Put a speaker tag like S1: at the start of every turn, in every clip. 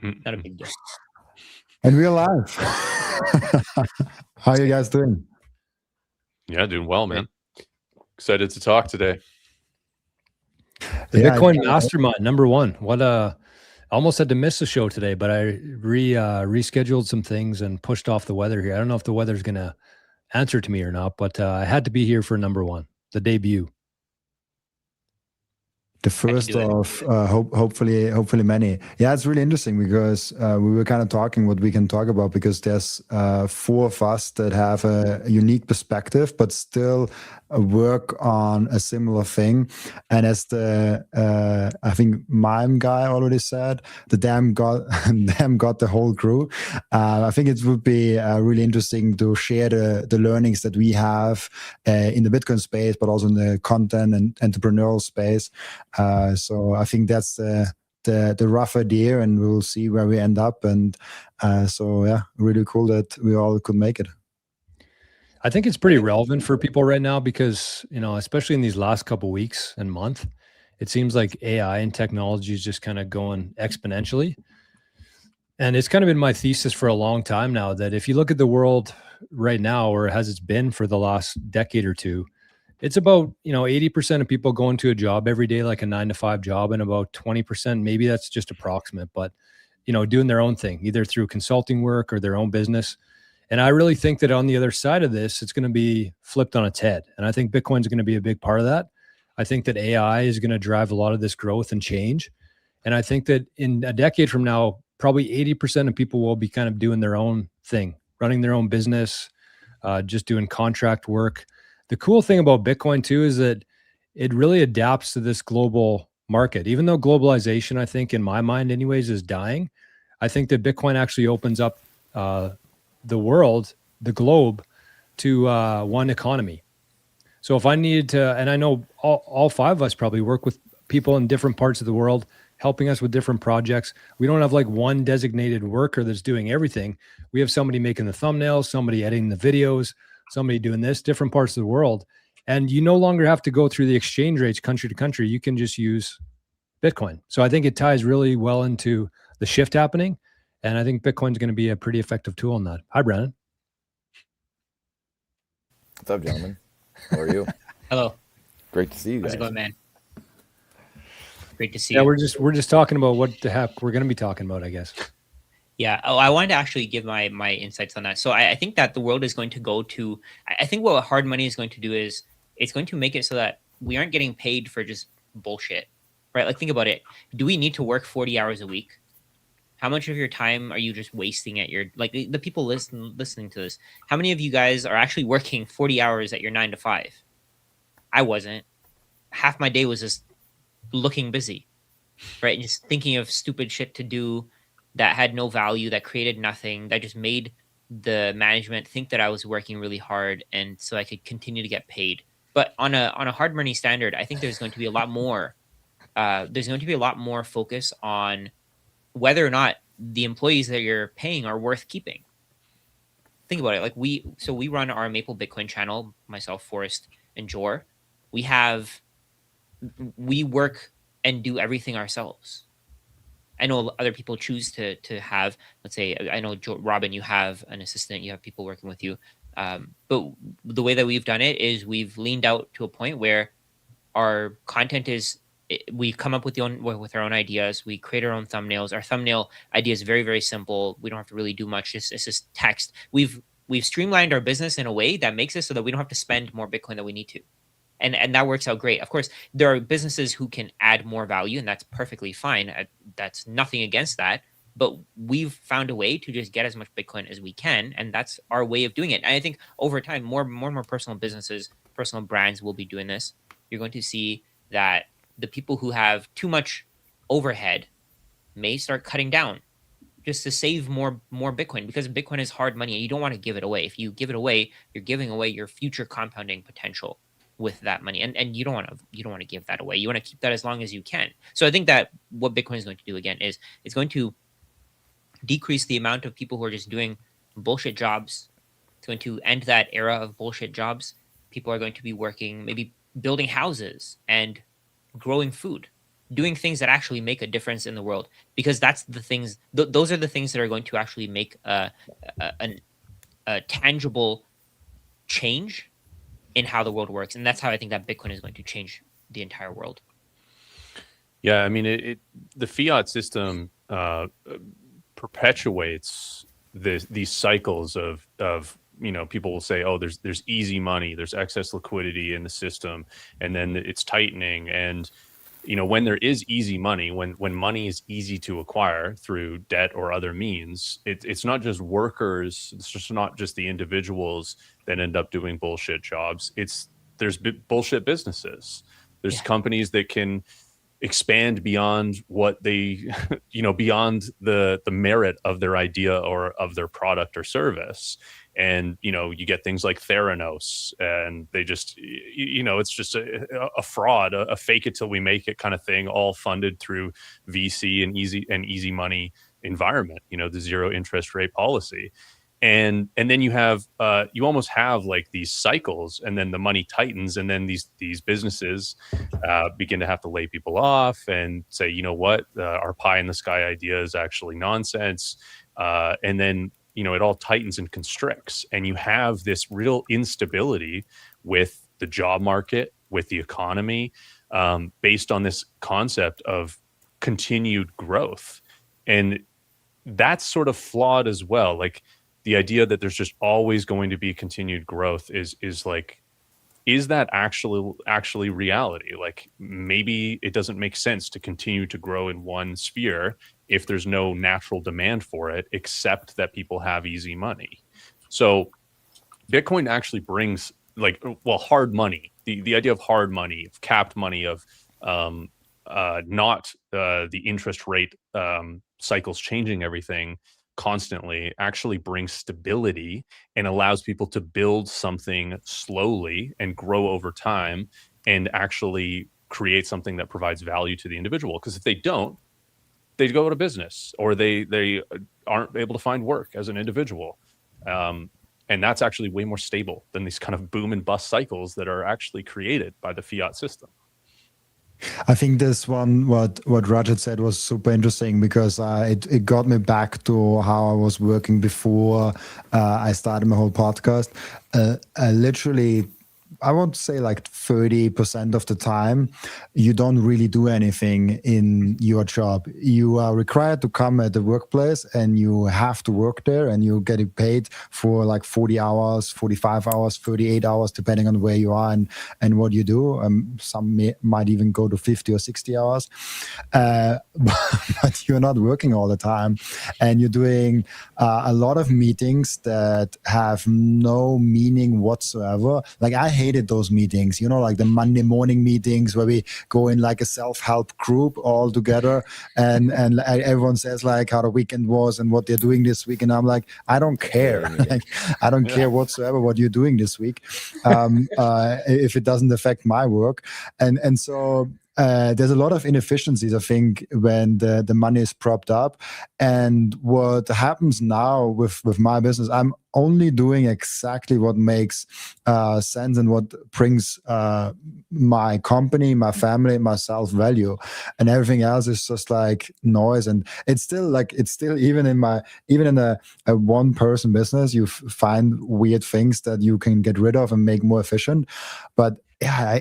S1: Not a big deal.
S2: And we're live. How are you guys doing?
S3: Yeah, doing well, man. Excited to talk today.
S4: The Bitcoin Mastermind, #1. What I almost had to miss the show today, but I rescheduled some things and pushed off the weather here. I don't know if the weather's going to answer to me or not, but I had to be here for #1, the debut.
S2: The first of hopefully many. Yeah, it's really interesting because we were kind of talking what we can talk about, because there's 4 of us that have a unique perspective, but still work on a similar thing. And as the I think Mime guy already said, the damn got the whole crew. I think it would be really interesting to share the learnings that we have in the Bitcoin space, but also in the content and entrepreneurial space. So I think that's the rough idea, and we'll see where we end up. And so yeah, really cool that we all could make it.
S4: I think it's pretty relevant for people right now because, you know, especially in these last couple of weeks and month, it seems like AI and technology is just kind of going exponentially. And it's kind of been my thesis for a long time now that if you look at the world right now, or as it's been for the last decade or two, it's about, 80% of people going to a job every day, like a 9-to-5 job, and about 20%, maybe that's just approximate, but, doing their own thing, either through consulting work or their own business. And I really think that on the other side of this, it's going to be flipped on its head. And I think Bitcoin's going to be a big part of that. I think that AI is going to drive a lot of this growth and change. And I think that in a decade from now, probably 80% of people will be kind of doing their own thing, running their own business, just doing contract work. The cool thing about Bitcoin too is that it really adapts to this global market. Even though globalization, I think in my mind anyways, is dying, I think that Bitcoin actually opens up the world, the globe, to one economy. So if I needed to, and I know all 5 of us probably work with people in different parts of the world, helping us with different projects. We don't have like one designated worker that's doing everything. We have somebody making the thumbnails, somebody editing the videos, somebody doing this, different parts of the world. And you no longer have to go through the exchange rates country to country. You can just use Bitcoin. So I think it ties really well into the shift happening. And I think Bitcoin's going to be a pretty effective tool in that. Hi, Brandon.
S5: What's up, gentlemen? How are you?
S1: Hello.
S5: Great to see you guys.
S1: How's it going, man? Great to see you.
S4: Yeah, we're just talking about what the heck we're going to be talking about, I guess.
S1: Yeah. Oh, I wanted to actually give my insights on that. So I think that the world is going to go to, I think what hard money is going to do is it's going to make it so that we aren't getting paid for just bullshit, right? Like, think about it. Do we need to work 40 hours a week? How much of your time are you just wasting at your, like the people listening to this? How many of you guys are actually working 40 hours at your 9-to-5? I wasn't. Half my day was just looking busy, right? And just thinking of stupid shit to do that had no value, that created nothing, that just made the management think that I was working really hard, and so I could continue to get paid. But on a hard money standard, I think there's going to be a lot more. There's going to be a lot more focus on whether or not the employees that you're paying are worth keeping. Think about it. Like we run our Maple Bitcoin channel, myself, Forrest, and Jor. We work and do everything ourselves. I know other people choose to have, let's say, I know Robin, you have an assistant, you have people working with you. But the way that we've done it is we've leaned out to a point where our content is, we come up with our own ideas. We create our own thumbnails. Our thumbnail idea is very, very simple. We don't have to really do much. It's just text. We've streamlined our business in a way that makes it so that we don't have to spend more Bitcoin than we need to. And that works out great. Of course, there are businesses who can add more value, and that's perfectly fine. That's nothing against that. But we've found a way to just get as much Bitcoin as we can, and that's our way of doing it. And I think over time, more and more personal businesses, personal brands will be doing this. You're going to see that the people who have too much overhead may start cutting down just to save more Bitcoin, because Bitcoin is hard money and you don't want to give it away. If you give it away, you're giving away your future compounding potential with that money. And you don't want to give that away. You want to keep that as long as you can. So I think that what Bitcoin is going to do again is it's going to decrease the amount of people who are just doing bullshit jobs. It's going to end that era of bullshit jobs. People are going to be working, maybe building houses and growing food, doing things that actually make a difference in the world, because that's the things. Those are the things that are going to actually make a tangible change in how the world works, and that's how I think that Bitcoin is going to change the entire world.
S3: Yeah, I mean, the fiat system perpetuates these cycles of people will say, oh, there's easy money, there's excess liquidity in the system, and then it's tightening. And when there is easy money, when money is easy to acquire through debt or other means, it's not just workers, it's just not just the individuals that end up doing bullshit jobs. There's bullshit businesses. There's companies that can expand beyond what they beyond the merit of their idea or of their product or service. And you get things like Theranos, and they just it's just a fraud, a fake it till we make it kind of thing, all funded through VC and easy money environment, the zero interest rate policy. And then you have you almost have like these cycles, and then the money tightens, and then these businesses begin to have to lay people off and say, what, our pie in the sky idea is actually nonsense. And then it all tightens and constricts, and you have this real instability with the job market, with the economy, based on this concept of continued growth. And that's sort of flawed as well. Like, the idea that there's just always going to be continued growth is that actually reality? Like, maybe it doesn't make sense to continue to grow in one sphere if there's no natural demand for it, except that people have easy money. So Bitcoin actually brings hard money, the idea of hard money, of capped money, of not the interest rate cycles changing everything constantly, actually brings stability and allows people to build something slowly and grow over time, and actually create something that provides value to the individual. Because if they don't, they go out of business, or they aren't able to find work as an individual. And that's actually way more stable than these kind of boom and bust cycles that are actually created by the fiat system.
S2: I think this one, what Rajat said, was super interesting, because it got me back to how I was working before I started my whole podcast. Literally, I want to say like 30% of the time, you don't really do anything in your job. You are required to come at the workplace, and you have to work there, and you're getting paid for like 40 hours, 45 hours, 38 hours, depending on where you are and what you do. Some might even go to 50 or 60 hours. But you're not working all the time, and you're doing a lot of meetings that have no meaning whatsoever. Like, I hated those meetings, like the Monday morning meetings where we go in like a self-help group all together, and everyone says like how the weekend was and what they're doing this week, and I'm like, I don't care. Like, I don't care whatsoever what you're doing this week, if it doesn't affect my work. And so there's a lot of inefficiencies, I think, when the money is propped up. And what happens now with my business, I'm only doing exactly what makes sense and what brings my company, my family, myself value, and everything else is just like noise. And it's still even in a one person business, you find weird things that you can get rid of and make more efficient. But yeah,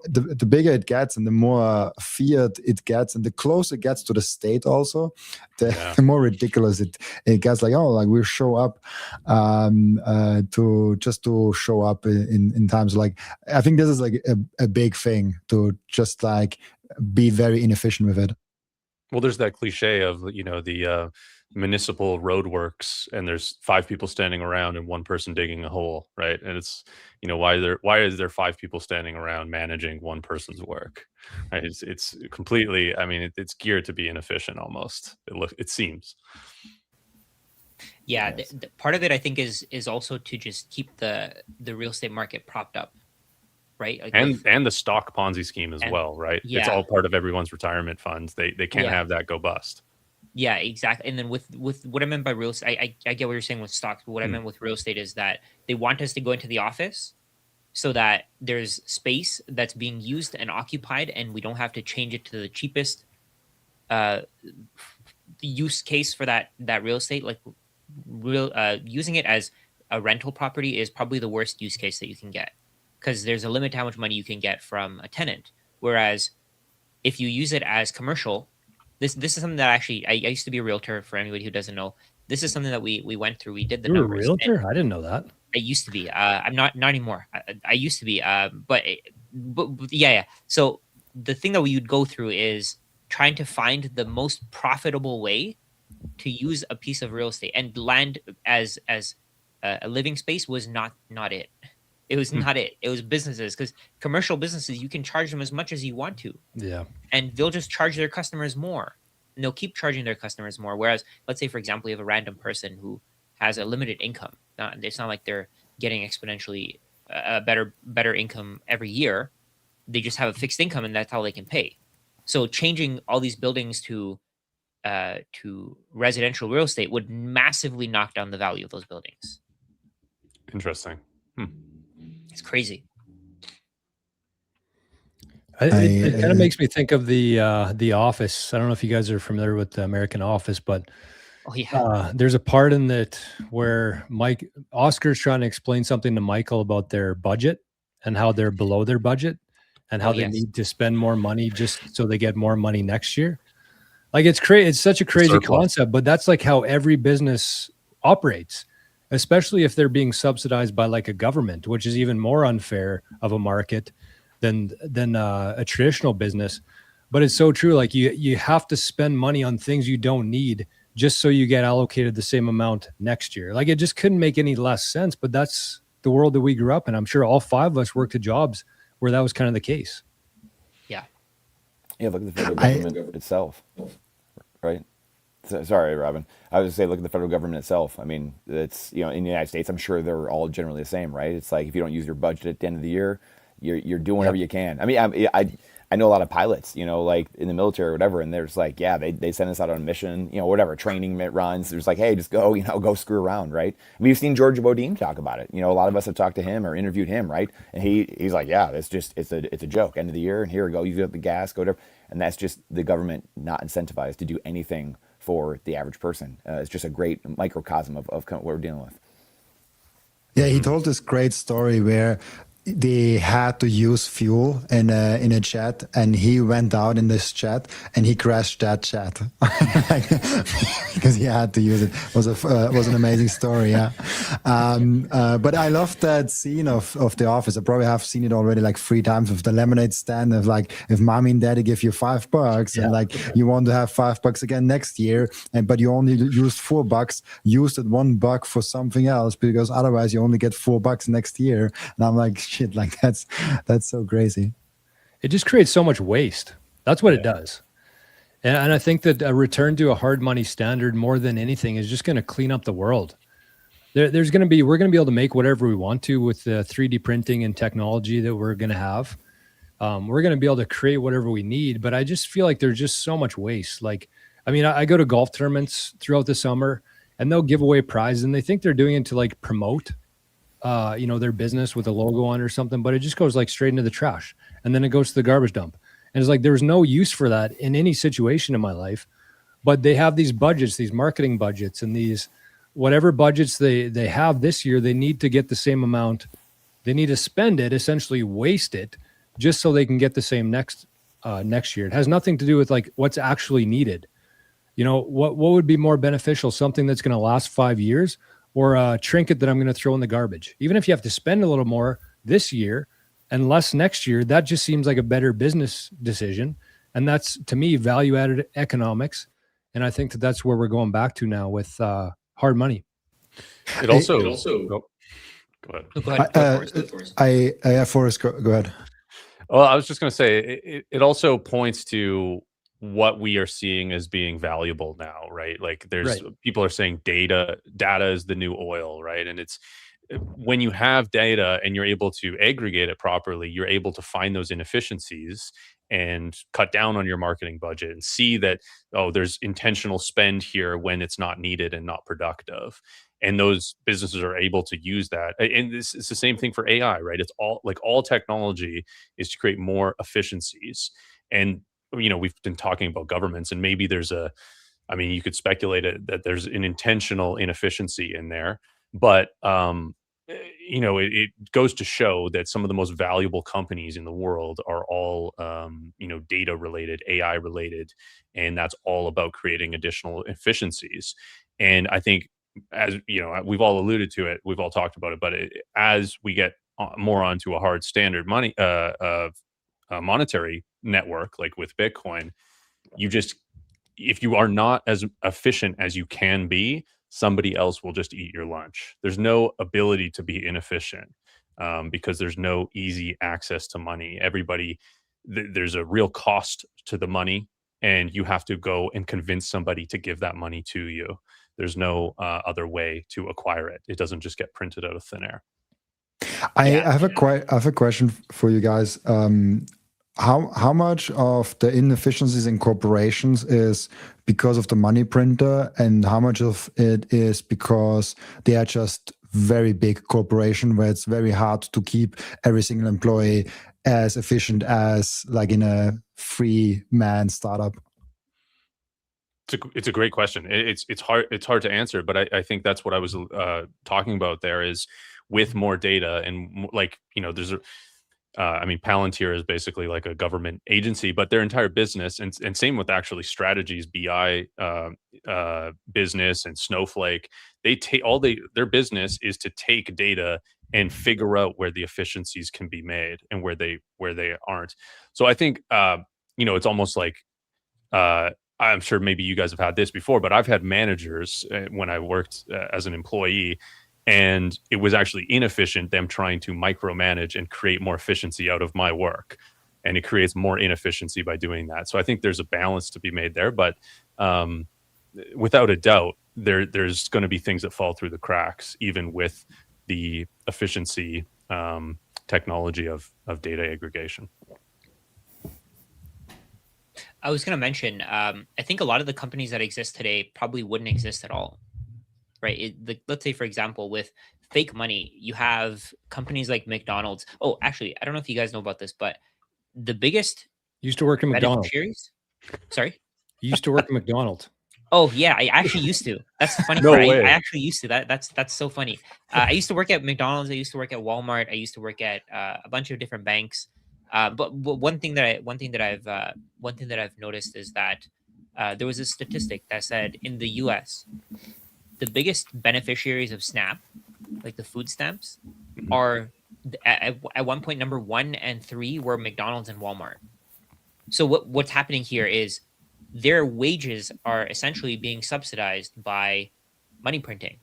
S2: the bigger it gets, and the more fiat it gets, and the closer it gets to the state, also, the more ridiculous it gets. Like, we show up to show up in times like, I think this is like a big thing, to just like be very inefficient with it.
S3: Well, there's that cliche of the municipal roadworks, and there's 5 people standing around and 1 person digging a hole, right? And it's why is there 5 people standing around managing 1 person's work, right? It's completely, I mean, it's geared to be inefficient almost, it seems.
S1: Yeah, the part of it, I think, is also to just keep the real estate market propped up, right? Like,
S3: and the stock Ponzi scheme as well, right?
S1: Yeah.
S3: It's all part of everyone's retirement funds. They can't have that go bust.
S1: Yeah, exactly. And then with what I meant by real estate, I get what you're saying with stocks, but what I meant with real estate is that they want us to go into the office, so that there's space that's being used and occupied, and we don't have to change it to the cheapest use case for that real estate. Like using it as a rental property is probably the worst use case that you can get, because there's a limit to how much money you can get from a tenant. Whereas if you use it as commercial, this is something that actually I used to be a realtor. For anybody who doesn't know, this is something that we went through. We did the
S4: You were a
S1: numbers.
S4: realtor? I didn't know that.
S1: I used to be. I'm not anymore. I used to be. But yeah. So the thing that we would go through is trying to find the most profitable way to use a piece of real estate, and land as a living space was not it. It was not it. It was businesses, because commercial businesses, you can charge them as much as you want to.
S4: Yeah.
S1: And they'll just charge their customers more. And they'll keep charging their customers more. Whereas, let's say, for example, you have a random person who has a limited income. It's not like they're getting exponentially a better income every year. They just have a fixed income, and that's how they can pay. So changing all these buildings to residential real estate would massively knock down the value of those buildings.
S3: Interesting.
S1: It's crazy.
S4: It kind of makes me think of the Office. I don't know if you guys are familiar with the American Office, but
S1: Oh yeah.
S4: there's a part in that where Oscar's trying to explain something to Michael about their budget and how they're below their budget and how they need to spend more money just so they get more money next year. Like it's such a crazy concept, but that's like how every business operates, especially if they're being subsidized by like a government, which is even more unfair of a market than a traditional business. But it's so true. Like you have to spend money on things you don't need just so you get allocated the same amount next year. Like it just couldn't make any less sense, but that's the world that we grew up in. I'm sure all five of us worked at jobs where that was kind of the case.
S1: Yeah.
S5: Yeah, look at the federal government itself, right? Sorry, Robin. I was going to say, look at the federal government itself. I mean, it's, in the United States, I'm sure they're all generally the same, right? It's like if you don't use your budget at the end of the year, you're doing whatever you can. I mean, I know a lot of pilots, like in the military or whatever, and there's like, yeah, they send us out on a mission, whatever, training runs. There's like, hey, just go, go screw around, right? We've seen George Bodine talk about it. A lot of us have talked to him or interviewed him, right? And he's like, yeah, it's a joke. End of the year, and here we go, you get the gas, go whatever. And that's just the government not incentivized to do anything for the average person. It's just a great microcosm of what we're dealing with.
S2: Yeah, he told this great story where they had to use fuel in a jet, and he went out in this jet and he crashed that jet because he had to use it. Was an amazing story. Yeah. But I love that scene of The Office. I probably have seen it already like 3 times with the lemonade stand of like, if mommy and daddy give you $5 and like you want to have $5 again next year, but you only used $4, use that $1 for something else, because otherwise you only get $4 next year. And I'm like, shit, like that's so crazy.
S4: It just creates so much waste. That's what it does. And I think that a return to a hard money standard more than anything is just going to clean up the world. We're going to be able to make whatever we want to with the 3D printing and technology that we're going to have. We're going to be able to create whatever we need, but I just feel like there's just so much waste. Like, I mean, I go to golf tournaments throughout the summer and they'll give away prizes and they think they're doing it to like promote their business with a logo on or something, but it just goes like straight into the trash and then it goes to the garbage dump. And it's like, there's no use for that in any situation in my life, but they have these budgets, these marketing budgets, and these whatever budgets they have this year, they need to get the same amount. They need to spend it, essentially waste it, just so they can get the same next year. It has nothing to do with like what's actually needed. What would be more beneficial? Something that's going to last 5 years, or a trinket that I'm going to throw in the garbage? Even if you have to spend a little more this year and less next year, that just seems like a better business decision. And that's, to me, value-added economics. And I think that's where we're going back to now with hard money.
S3: It also go ahead.
S2: Forrest, go ahead.
S3: Well, I was just going to say, it also points to what we are seeing as being valuable now, right? Like people are saying data is the new oil, right? And it's when you have data and you're able to aggregate it properly, you're able to find those inefficiencies and cut down on your marketing budget and see that, oh, there's intentional spend here when it's not needed and not productive. And those businesses are able to use that. And this is the same thing for AI, right? It's all technology is to create more efficiencies. And we've been talking about governments, and maybe you could speculate that there's an intentional inefficiency in there, but it goes to show that some of the most valuable companies in the world are all data related, AI related, and that's all about creating additional efficiencies. And I think, as we've all alluded to it, we've all talked about it, but as we get more onto a hard standard monetary network like with Bitcoin, if you are not as efficient as you can be, somebody else will just eat your lunch. There's no ability to be inefficient because there's no easy access to money. There's a real cost to the money, and you have to go and convince somebody to give that money to you. There's no other way to acquire it. It doesn't just get printed out of thin air.
S2: I have a question for you guys. How much of the inefficiencies in corporations is because of the money printer, and how much of it is because they are just very big corporation where it's very hard to keep every single employee as efficient as like in a free man startup?
S3: It's a great question. It's hard to answer, but I think that's what I was talking about there is with more data and there's Palantir is basically like a government agency, but their entire business and same with actually Strategies, BI business and Snowflake, they take their business is to take data and figure out where the efficiencies can be made and where they aren't. So I think it's almost like I'm sure maybe you guys have had this before, but I've had managers when I worked as an employee, and it was actually inefficient, them trying to micromanage and create more efficiency out of my work. And it creates more inefficiency by doing that. So I think there's a balance to be made there. But without a doubt, there's going to be things that fall through the cracks, even with the efficiency technology of data aggregation.
S1: I was going to mention, I think a lot of the companies that exist today probably wouldn't exist at all, right? Let's say, for example, with fake money, you have companies like McDonald's. Oh, actually, I don't know if you guys know about this, but the biggest
S4: used to work in McDonald's.
S1: Sorry?
S4: You used to work at McDonald's.
S1: Oh yeah, I actually used to. That's the funny
S3: No
S1: part.
S3: way.
S1: I actually used to. That's so funny. I used to work at McDonald's. I used to work at Walmart. I used to work at a bunch of different banks. But one thing that I've noticed is that there was a statistic that said in the U.S. the biggest beneficiaries of SNAP, like the food stamps, are at one point number 1 and 3 were McDonald's and Walmart. So what's happening here is their wages are essentially being subsidized by money printing,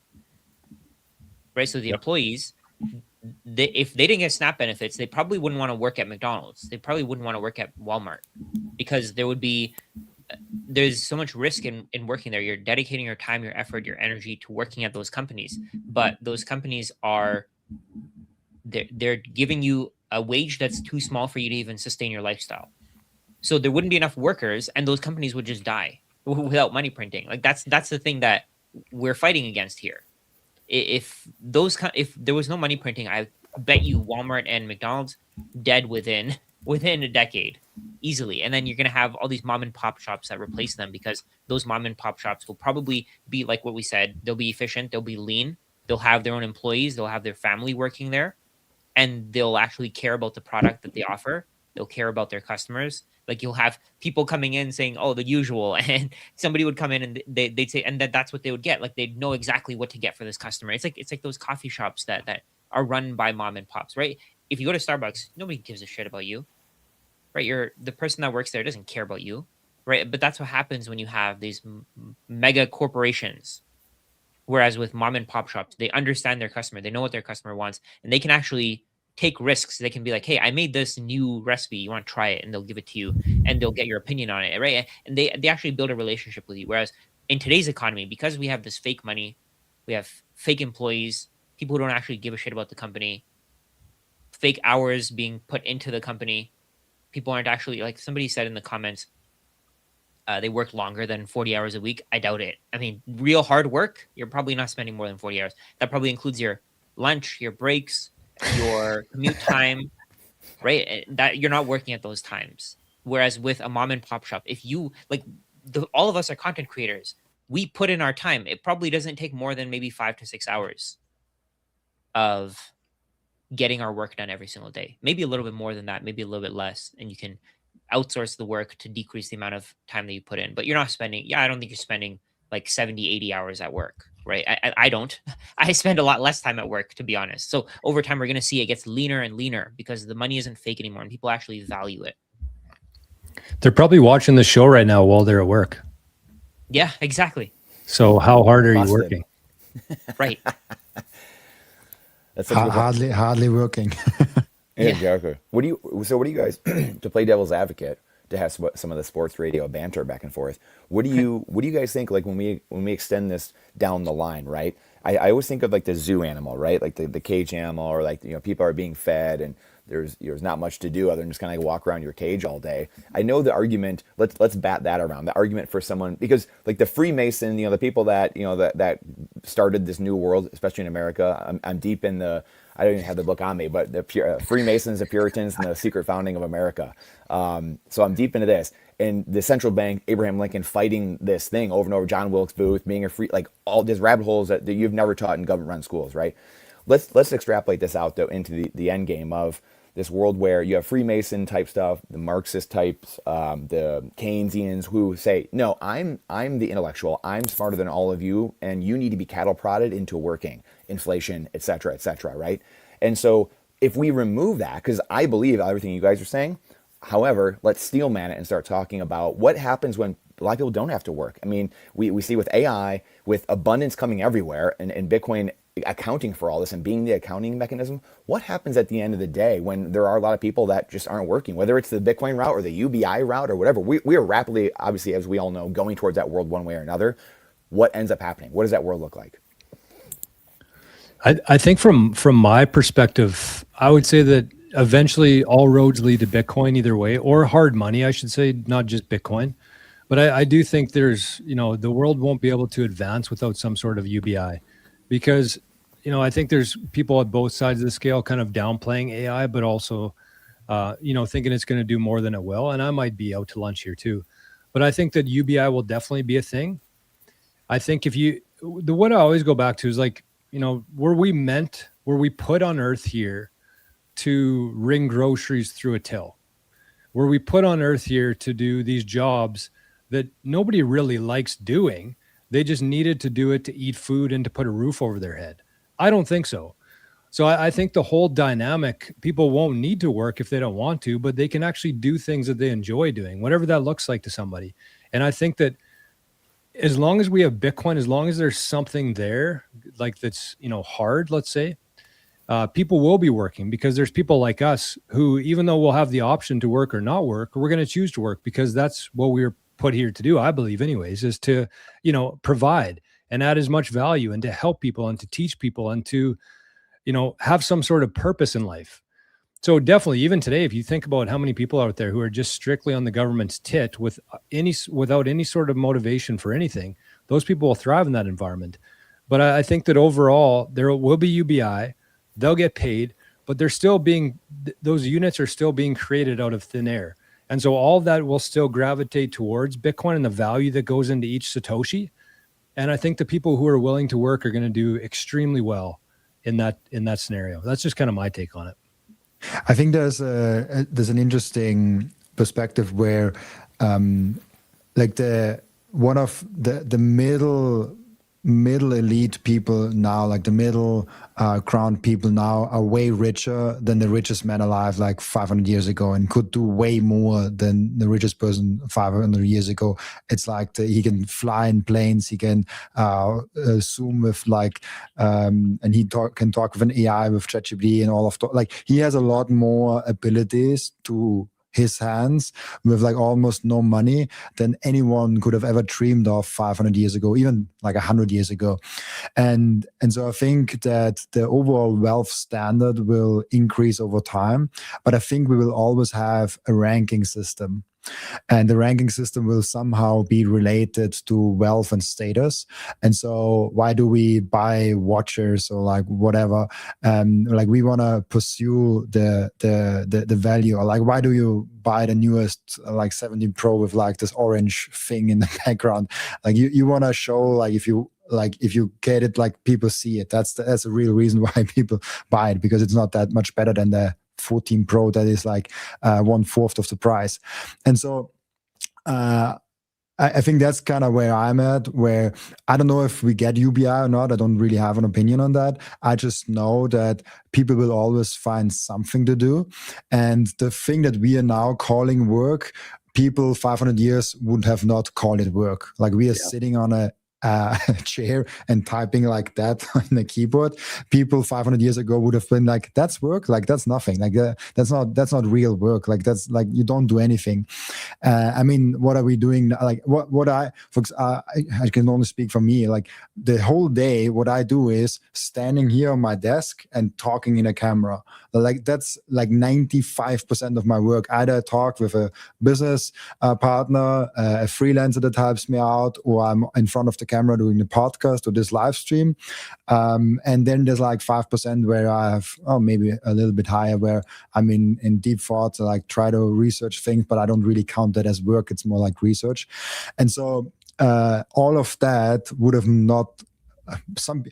S1: right? So the employees, if they didn't get SNAP benefits, they probably wouldn't want to work at McDonald's. They probably wouldn't want to work at Walmart because there's so much risk in working there. You're dedicating your time, your effort, your energy to working at those companies, but those companies they're giving you a wage that's too small for you to even sustain your lifestyle. So there wouldn't be enough workers, and those companies would just die without money printing. Like that's the thing that we're fighting against here. If there was no money printing, I bet you Walmart and McDonald's dead within a decade easily. And then you're going to have all these mom and pop shops that replace them because those mom and pop shops will probably be like what we said. They'll be efficient. They'll be lean. They'll have their own employees. They'll have their family working there, and they'll actually care about the product that they offer. They'll care about their customers. Like you'll have people coming in saying, "Oh, the usual," and somebody would come in and they'd say, and that's what they would get. Like they'd know exactly what to get for this customer. It's like those coffee shops that are run by mom and pops, right? If you go to Starbucks, nobody gives a shit about you, right? The person that works there doesn't care about you, right? But that's what happens when you have these mega corporations. Whereas with mom and pop shops, they understand their customer, they know what their customer wants, and they can actually take risks. They can be like, "Hey, I made this new recipe. You want to try it?" And they'll give it to you, and they'll get your opinion on it, right? And they actually build a relationship with you. Whereas in today's economy, because we have this fake money, we have fake employees, people who don't actually give a shit about the company, fake hours being put into the company, people aren't actually, like somebody said in the comments, they work longer than 40 hours a week. I doubt it. I mean, real hard work, you're probably not spending more than 40 hours. That probably includes your lunch, your breaks, your commute time, right? That you're not working at those times. Whereas with a mom and pop shop, if you like, all of us are content creators. We put in our time. It probably doesn't take more than maybe 5 to 6 hours of getting our work done every single day. Maybe a little bit more than that, maybe a little bit less, and you can outsource the work to decrease the amount of time that you put in. But you're not spending, I don't think you're spending like 70, 80 hours at work, right? I don't. I spend a lot less time at work, to be honest. So over time, we're going to see it gets leaner and leaner because the money isn't fake anymore and people actually value it.
S4: They're probably watching the show right now while they're at work.
S1: Yeah, exactly.
S4: So how hard are you working?
S1: Right.
S5: That's
S2: hardly working.
S5: Yeah, exactly. What do you guys, to play devil's advocate, to have some of the sports radio banter back and forth, what do you guys think, like when we extend this down the line, right? I always think of like the zoo animal, right? Like the cage animal, or like, people are being fed and there's not much to do other than just kind of like walk around your cage all day. I know the argument, let's bat that around. The argument for someone, because like the Freemason, the people that, that started this new world, especially in America, I'm deep in I don't even have the book on me, but the Freemasons, the Puritans, and the secret founding of America. So I'm deep into this. And the central bank, Abraham Lincoln, fighting this thing over and over, John Wilkes Booth, being a free, like all these rabbit holes that you've never taught in government-run schools, right? Let's extrapolate this out, though, into the end game of this world where you have Freemason type stuff, the Marxist types, the Keynesians who say, no, I'm the intellectual, I'm smarter than all of you, and you need to be cattle prodded into working, inflation, et cetera, right? And so if we remove that, because I believe everything you guys are saying, however, let's steel man it and start talking about what happens when a lot of people don't have to work. I mean, we see with AI, with abundance coming everywhere, and Bitcoin accounting for all this and being the accounting mechanism, what happens at the end of the day when there are a lot of people that just aren't working, whether it's the Bitcoin route or the UBI route or whatever? We are rapidly, obviously, as we all know, going towards that world one way or another. What ends up happening? What does that world look like?
S4: I think from my perspective, I would say that eventually all roads lead to Bitcoin either way, or hard money, I should say, not just Bitcoin. But I do think there's, the world won't be able to advance without some sort of UBI, because, I think there's people at both sides of the scale kind of downplaying AI, but also, thinking it's going to do more than it will. And I might be out to lunch here too. But I think that UBI will definitely be a thing. I think what I always go back to is like, were we put on earth here to wring groceries through a till? Were we put on earth here to do these jobs that nobody really likes doing? They just needed to do it to eat food and to put a roof over their head. I don't think so. So I think the whole dynamic, people won't need to work if they don't want to, but they can actually do things that they enjoy doing, whatever that looks like to somebody. And I think that as long as we have Bitcoin, as long as there's something there, like that's, hard, let's say, people will be working, because there's people like us who, even though we'll have the option to work or not work, we're going to choose to work because that's what we're put here to do, I believe anyways, is to, provide and add as much value and to help people and to teach people and to, have some sort of purpose in life. So definitely, even today, if you think about how many people out there who are just strictly on the government's tit without any sort of motivation for anything, those people will thrive in that environment. But I think that overall, there will be UBI, they'll get paid, but those units are still being created out of thin air. And so all that will still gravitate towards Bitcoin and the value that goes into each Satoshi. And I think the people who are willing to work are going to do extremely well in that scenario. That's just kind of my take on it.
S2: I think there's an interesting perspective where, like one of the middle elite people now, like the middle ground people now, are way richer than the richest man alive like 500 years ago, and could do way more than the richest person 500 years ago. It's like he can fly in planes, he can Zoom with and he can talk with an AI, with ChatGPT and all of that. Like, he has a lot more abilities to his hands with like almost no money than anyone could have ever dreamed of 500 years ago, even like 100 years ago. And so I think that the overall wealth standard will increase over time, but I think we will always have a ranking system. And the ranking system will somehow be related to wealth and status. And so why do we buy watches or like whatever? Like we want to pursue the value, or like why do you buy the newest like 17 Pro with like this orange thing in the background? Like you want to show, like if you get it, like people see it. That's a real reason why people buy it, because it's not that much better than the 14 Pro that is like 1/4 of the price. And so I think that's kind of where I'm at, where I don't know if we get UBI or not. I don't really have an opinion on that. I just know that people will always find something to do. And the thing that we are now calling work, people 500 years would have not called it work. Like we are sitting on a chair and typing like that on the keyboard. People 500 years ago would have been like, that's work, like that's nothing, like that's not real work, like that's like you don't do anything. I mean, what are we doing? Like what I can only speak for me. Like the whole day, what I do is standing here on my desk and talking in a camera. Like that's like 95% of my work. Either I talk with a business partner, a freelancer that helps me out, or I'm in front of the camera doing the podcast or this live stream. And then there's like 5% where I have, maybe a little bit higher, where I'm in deep thoughts, like try to research things, but I don't really count that as work. It's more like research. And so all of that would have not, some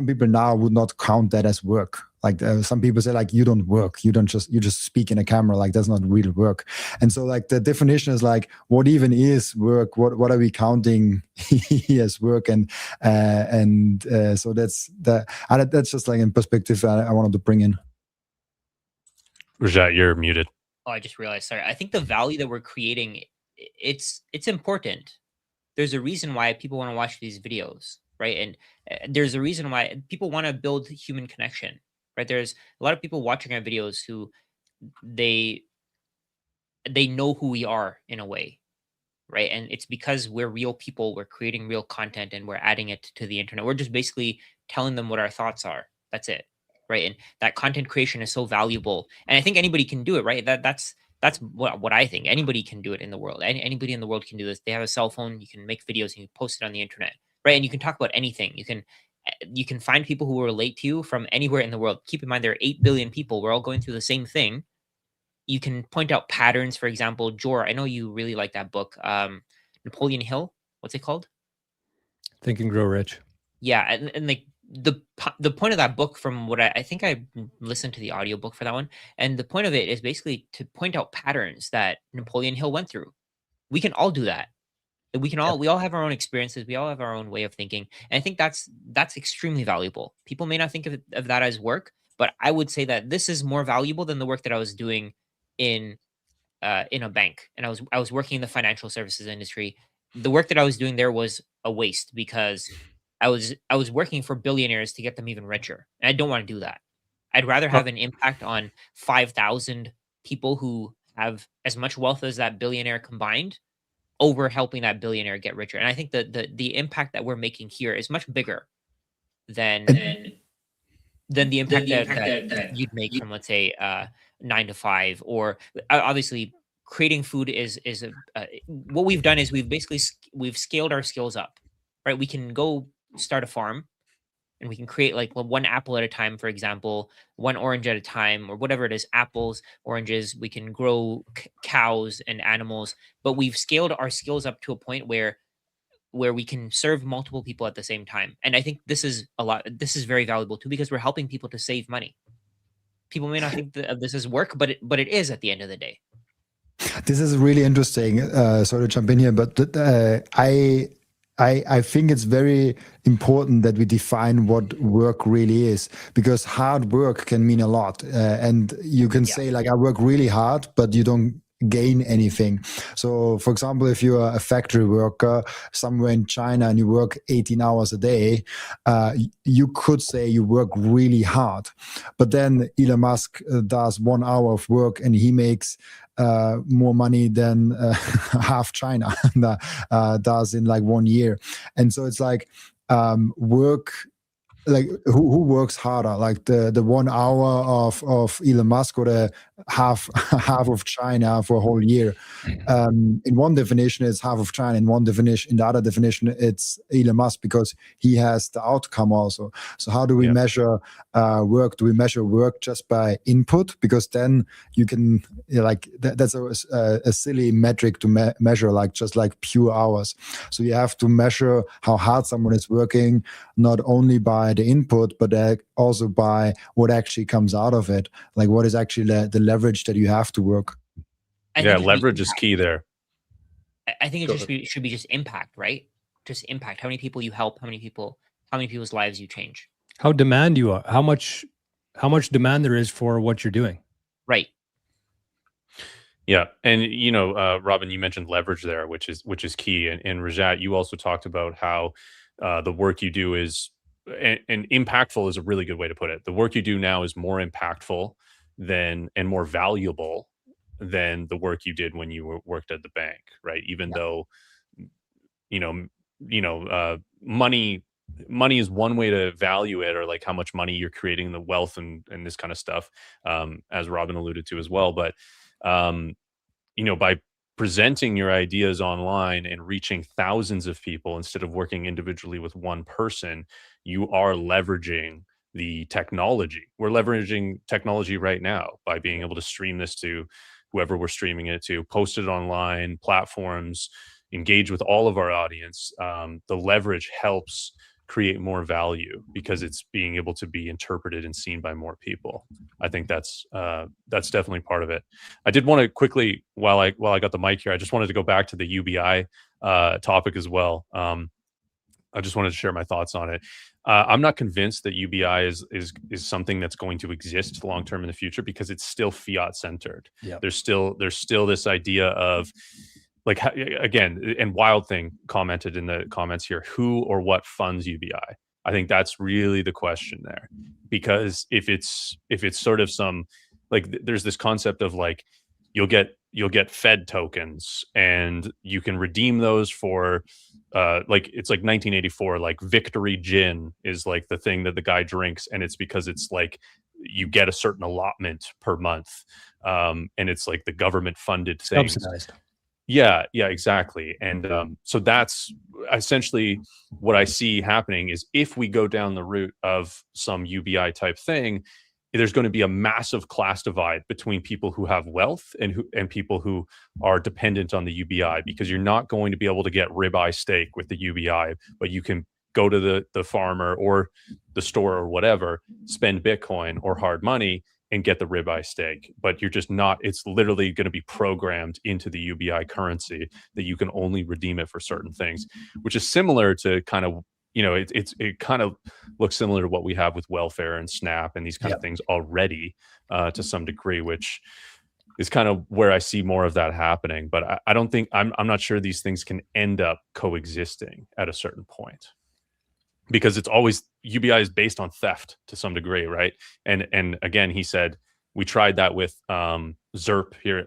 S2: people now would not count that as work. Like some people say, like, you don't work, you just speak in a camera, like that's not real work. And so like the definition is like, what even is work? What are we counting as work? And so that's just like in perspective I wanted to bring in.
S3: Rajat, you're muted.
S1: Oh, I just realized. Sorry. I think the value that we're creating, it's important. There's a reason why people want to watch these videos, right? And there's a reason why people want to build human connection, right? There's a lot of people watching our videos who they know who we are in a way, right? And it's because we're real people, we're creating real content, and we're adding it to the internet. We're just basically telling them what our thoughts are. That's it, right? And that content creation is so valuable, and I think anybody can do it, right? That's what I think. Anybody can do it in the world. Anybody in the world can do this. They have a cell phone. You can make videos and you post it on the internet, right? And you can talk about anything. You can find people who relate to you from anywhere in the world. Keep in mind, there are 8 billion people. We're all going through the same thing. You can point out patterns. For example, Jor, I know you really like that book, Napoleon Hill. What's it called?
S4: Think and Grow Rich.
S1: Yeah, and like the point of that book, from what I think I listened to the audiobook for that one, and the point of it is basically to point out patterns that Napoleon Hill went through. We can all do that. We all have our own experiences. We all have our own way of thinking. And I think that's extremely valuable. People may not think of that as work, but I would say that this is more valuable than the work that I was doing in a bank. And I was working in the financial services industry. The work that I was doing there was a waste, because I was working for billionaires to get them even richer. And I don't want to do that. I'd rather have an impact on 5,000 people who have as much wealth as that billionaire combined, over helping that billionaire get richer. And I think that the impact that we're making here is much bigger than the impact that you'd make from, let's say, 9 to 5, or obviously creating food is what we've done is we've scaled our skills up, right? We can go start a farm and we can create like one apple at a time, for example, one orange at a time, or whatever it is, apples, oranges. We can grow cows and animals, but we've scaled our skills up to a point where we can serve multiple people at the same time. And I think this is very valuable too, because we're helping people to save money. People may not think of this as work, but it is at the end of the day.
S2: This is really interesting. Sorry to jump in here, but I think it's very important that we define what work really is, because hard work can mean a lot. And you can say like, I work really hard, but you don't gain anything. So for example, if you're a factory worker somewhere in China and you work 18 hours a day, you could say you work really hard. But then Elon Musk does 1 hour of work and he makes more money than half China does in like 1 year. And so it's like work like who works harder, like the 1 hour of Elon Musk or the half half of China for a whole year? In one definition it's half of China, in the other definition it's Elon Musk, because he has the outcome also. So how do we measure work? Do we measure work just by input? Because then you can, like that's a silly metric to measure, like just like pure hours. So you have to measure how hard someone is working, not only by the input, but also by what actually comes out of it. Like what is actually the leverage that you have to work.
S3: Leverage is key there.
S1: I think it should be just impact, right? Just impact. How many people you help, how many people's lives you change.
S4: How demand you are, how much demand there is for what you're doing.
S1: Right.
S3: Yeah. And, Robin, you mentioned leverage there, which is key. And Rajat, you also talked about how the work you do is, and impactful is a really good way to put it. The work you do now is more impactful and more valuable than the work you did when you worked at the bank, right? Even though, money is one way to value it, or like how much money you're creating, the wealth and this kind of stuff, as Robin alluded to as well. But, by presenting your ideas online and reaching thousands of people instead of working individually with one person, you are leveraging the technology. We're leveraging technology right now by being able to stream this to whoever we're streaming it to, post it online, platforms, engage with all of our audience. The leverage helps create more value because it's being able to be interpreted and seen by more people. I think that's definitely part of it. I did want to quickly, while I got the mic here, I just wanted to go back to the UBI topic as well. I just wanted to share my thoughts on it. I'm not convinced that UBI is something that's going to exist long term in the future, because it's still fiat centered.
S4: Yeah.
S3: There's still this idea of, like, again, and Wild Thing commented in the comments here, who or what funds UBI? I think that's really the question there, because if it's sort of some, like, there's this concept of like, you'll get Fed tokens and you can redeem those for like, it's like 1984, like Victory Gin is like the thing that the guy drinks, and it's because it's like you get a certain allotment per month, and it's like the government funded thing.
S4: Subsidized.
S3: Yeah, exactly. And so that's essentially what I see happening is, if we go down the route of some UBI type thing, there's going to be a massive class divide between people who have wealth and people who are dependent on the UBI, because you're not going to be able to get ribeye steak with the UBI, but you can go to the farmer or the store or whatever, spend Bitcoin or hard money and get the ribeye steak. But you're just not, it's literally going to be programmed into the UBI currency that you can only redeem it for certain things, which is similar to kind of, it kind of looks similar to what we have with welfare and SNAP and these kind of things already, to some degree, which is kind of where I see more of that happening. But I don't think, I'm not sure these things can end up coexisting at a certain point, because it's always, UBI is based on theft to some degree, right? And again, he said, we tried that with ZERP here.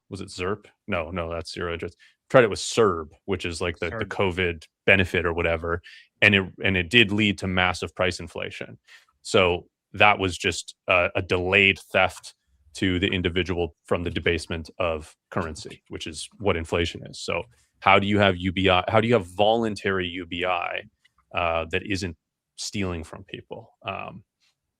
S3: Was it ZERP? No, that's zero interest. Tried it with CERB, which is like the COVID benefit or whatever, and it did lead to massive price inflation. So that was just a delayed theft to the individual from the debasement of currency, which is what inflation is. So how do you have UBI? How do you have voluntary UBI that isn't stealing from people?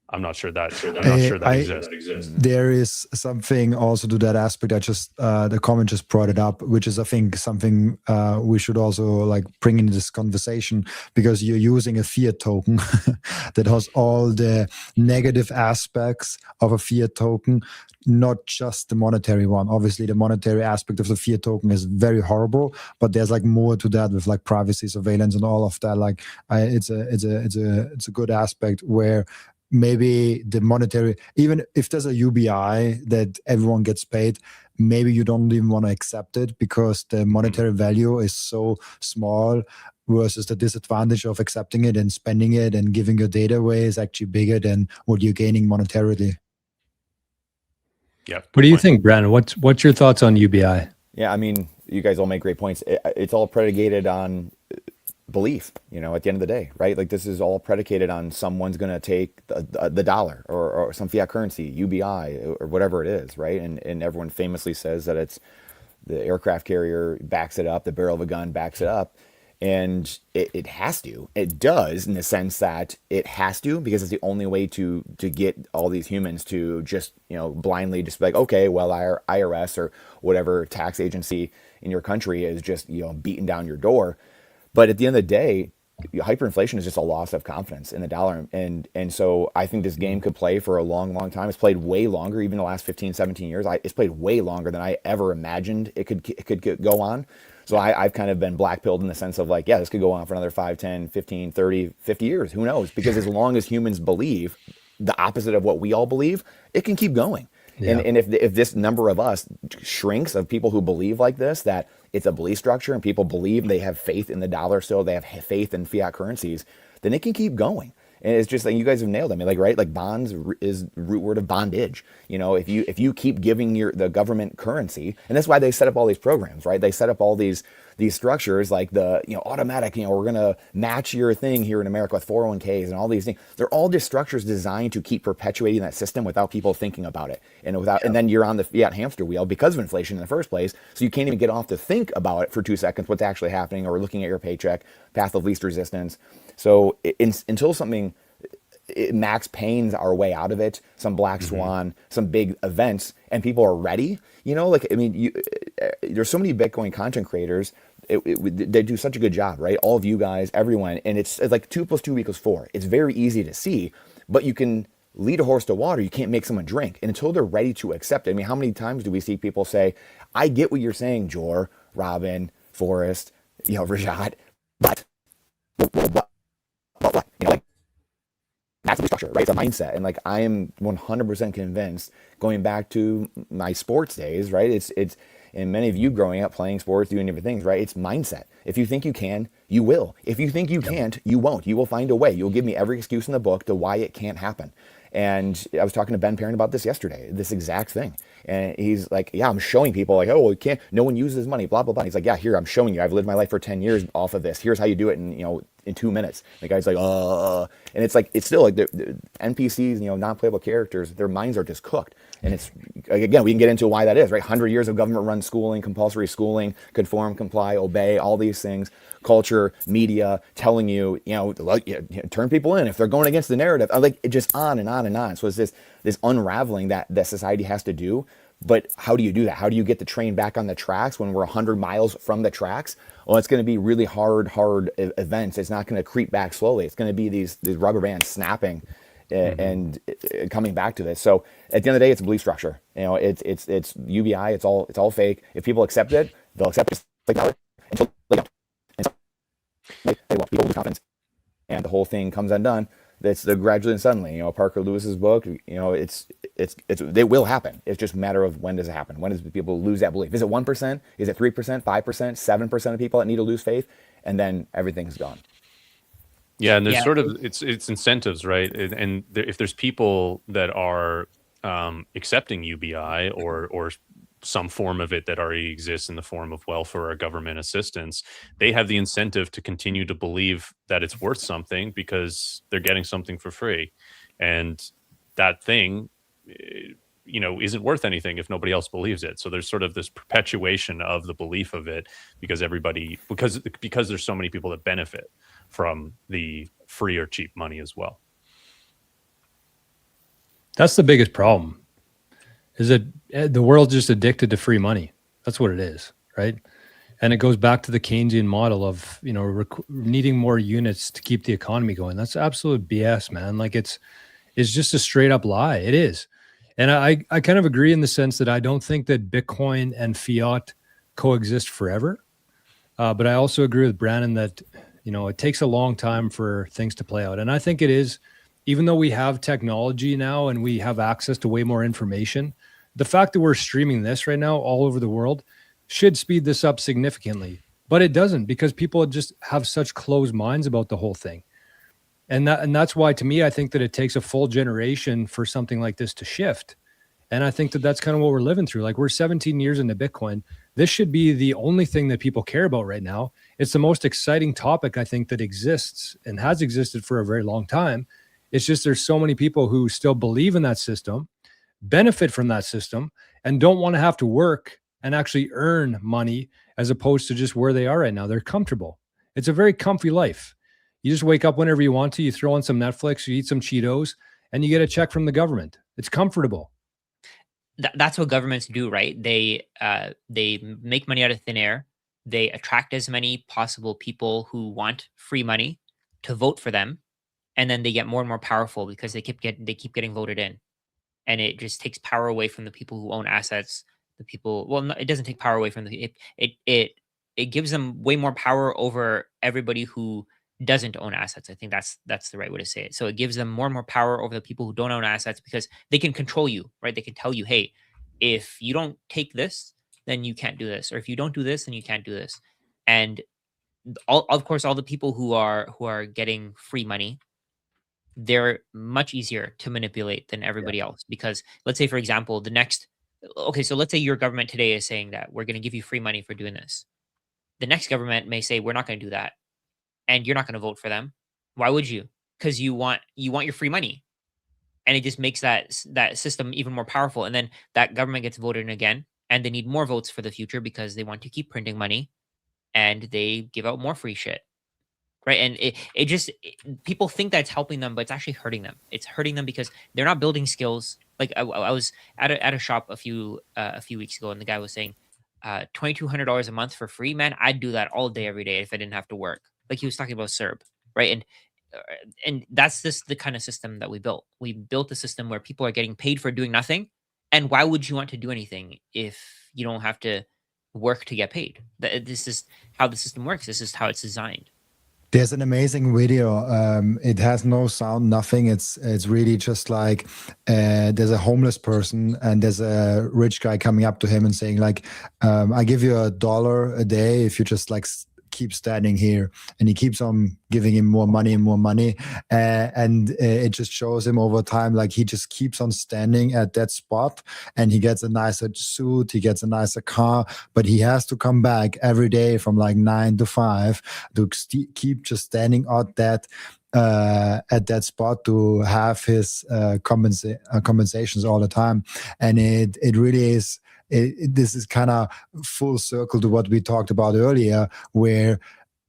S3: I'm not sure that exists.
S2: There is something also to that aspect. I just the comment just brought it up, which is, I think, something we should also like bring into this conversation, because you're using a fiat token that has all the negative aspects of a fiat token, not just the monetary one. Obviously, the monetary aspect of the fiat token is very horrible, but there's like more to that with like privacy, surveillance, and all of that. Like, it's a good aspect where maybe the monetary, even if there's a UBI that everyone gets paid, maybe you don't even want to accept it because the monetary value is so small, versus the disadvantage of accepting it and spending it and giving your data away is actually bigger than what you're gaining monetarily.
S3: Yeah.
S4: What do you think, Brandon? What's your thoughts on UBI?
S5: Yeah, I mean, you guys all make great points. It's all predicated on belief, you know, at the end of the day, right? Like this is all predicated on someone's going to take the dollar or some fiat currency, UBI or whatever it is, right? And everyone famously says that it's the aircraft carrier backs it up, the barrel of a gun backs it up. And it has to. It does, in the sense that it has to, because it's the only way to get all these humans to just, you know, blindly just be like, okay, well, our IRS or whatever tax agency in your country is just, you know, beating down your door. But at the end of the day, hyperinflation is just a loss of confidence in the dollar. And so I think this game could play for a long, long time. It's played way longer, even the last 15, 17 years. It's played way longer than I ever imagined it could go on. So I've kind of been black-pilled in the sense of like, yeah, this could go on for another 5, 10, 15, 30, 50 years. Who knows? Because as long as humans believe the opposite of what we all believe, it can keep going. Yeah. And if this number of us shrinks, of people who believe like this, that it's a belief structure and people believe, they have faith in the dollar still, they have faith in fiat currencies, then it can keep going. And it's just like, you guys have nailed it. I mean, like, right? Like bonds is root word of bondage. You know, if you keep giving the government currency, and that's why they set up all these programs, right? They set up all these structures like the, you know, automatic, you know, we're going to match your thing here in America with 401ks and all these things. They're all just structures designed to keep perpetuating that system without people thinking about it. And then you're on the fiat hamster wheel because of inflation in the first place. So you can't even get off to think about it for 2 seconds, what's actually happening, or looking at your paycheck, path of least resistance. So until something, Max Payne's our way out of it, some black swan, some big events, and people are ready. You know, like, I mean, there's so many Bitcoin content creators. They do such a good job, right? All of you guys, everyone. And it's like 2 + 2 = 4. It's very easy to see, but you can lead a horse to water. You can't make someone drink. And until they're ready to accept it. I mean, how many times do we see people say, I get what you're saying, Jor, Robin, Forrest, you know, Rajat, but you know, like, that's the structure, right? It's a mindset. And like, I am 100% convinced, going back to my sports days, right? It's, and many of you growing up playing sports, doing different things, right? It's mindset. If you think you can, you will. If you think you can't, you won't. You will find a way. You'll give me every excuse in the book to why it can't happen. And I was talking to Ben Parent about this yesterday, this exact thing. And he's like, yeah, I'm showing people like, oh, well, can't, no one uses money, blah, blah, blah. He's like, yeah, here, I'm showing you. I've lived my life for 10 years off of this. Here's how you do it in 2 minutes. The guy's like, and it's like, it's still like the NPCs, you know, non-playable characters, their minds are just cooked. And it's, again, we can get into why that is, right? 100 years of government-run schooling, compulsory schooling, conform, comply, obey, all these things, culture, media, telling you, you know, like, turn people in if they're going against the narrative. Like, it just on and on and on. So it's this unraveling that society has to do. But how do you do that? How do you get the train back on the tracks when we're 100 miles from the tracks? Well, it's going to be really hard events. It's not going to creep back slowly. It's going to be these rubber bands snapping and coming back to this. So at the end of the day, it's a belief structure. You know, it's UBI. It's all fake. If people accept it, they'll accept it like that until they don't. And so they want people to confidence, and the whole thing comes undone. That's the gradually and suddenly. You know, Parker Lewis's book. You know, they will happen. It's just a matter of when does it happen? When does people lose that belief? Is it 1%? Is it 3%? 5%? 7% of people that need to lose faith, and then everything's gone.
S3: Yeah, and there's sort of it's incentives, right? And if there's people that are accepting UBI or some form of it that already exists in the form of welfare or government assistance, they have the incentive to continue to believe that it's worth something because they're getting something for free, and that thing, you know, isn't worth anything if nobody else believes it. So there's sort of this perpetuation of the belief of it because there's so many people that benefit from the free or cheap money as well.
S4: That's the biggest problem, is that the world's just addicted to free money. That's what it is, right? And it goes back to the Keynesian model of, you know, needing more units to keep the economy going. That's absolute BS, man. Like it's just a straight up lie. It is. And I kind of agree in the sense that I don't think that Bitcoin and fiat coexist forever. But I also agree with Brandon that, you know, it takes a long time for things to play out. And I think it is, even though we have technology now and we have access to way more information, the fact that we're streaming this right now all over the world should speed this up significantly. But it doesn't, because people just have such closed minds about the whole thing. And that's why, to me, I think that it takes a full generation for something like this to shift. And I think that that's kind of what we're living through. Like, we're 17 years into Bitcoin. This should be the only thing that people care about right now. It's the most exciting topic, I think, that exists and has existed for a very long time. It's just there's so many people who still believe in that system, benefit from that system, and don't want to have to work and actually earn money, as opposed to just where they are right now. They're comfortable. It's a very comfy life. You just wake up whenever you want to, you throw on some Netflix, you eat some Cheetos, and you get a check from the government. It's comfortable.
S1: That's what governments do, right? They make money out of thin air. They attract as many possible people who want free money to vote for them, and then they get more and more powerful because they keep getting voted in, and it just takes power away from the people who own assets. The people, well, no, it doesn't take power away from it gives them way more power over everybody who doesn't own assets. I think that's the right way to say it. So it gives them more and more power over the people who don't own assets because they can control you, right? They can tell you, hey, if you don't take this, then you can't do this, or if you don't do this, then you can't do this. And of course, all the people who are getting free money, they're much easier to manipulate than everybody else. Because let's say, for example, so let's say your government today is saying that we're going to give you free money for doing this. The next government may say, we're not going to do that. And you're not going to vote for them. Why would you? Because you want your free money. And it just makes that system even more powerful. And then that government gets voted in again, and they need more votes for the future because they want to keep printing money, and they give out more free shit. Right. And people think that's helping them, but it's actually hurting them. It's hurting them because they're not building skills. Like I was at a shop a few weeks ago, and the guy was saying, $2,200 a month for free, man. I'd do that all day, every day if I didn't have to work. Like he was talking about CERB, right? And that's the kind of system that we built. We built a system where people are getting paid for doing nothing. And why would you want to do anything if you don't have to work to get paid? This is how the system works. This is how it's designed.
S2: There's an amazing video. It has no sound, nothing. It's really just like there's a homeless person and there's a rich guy coming up to him and saying like, I give you $1 a day if you just like keep standing here. And he keeps on giving him more money and more money. And it just shows him over time, like he just keeps on standing at that spot, and he gets a nicer suit, he gets a nicer car, but he has to come back every day from like 9 to 5 to keep just standing at that spot to have his compensations all the time. And it really is. This is kind of full circle to what we talked about earlier, where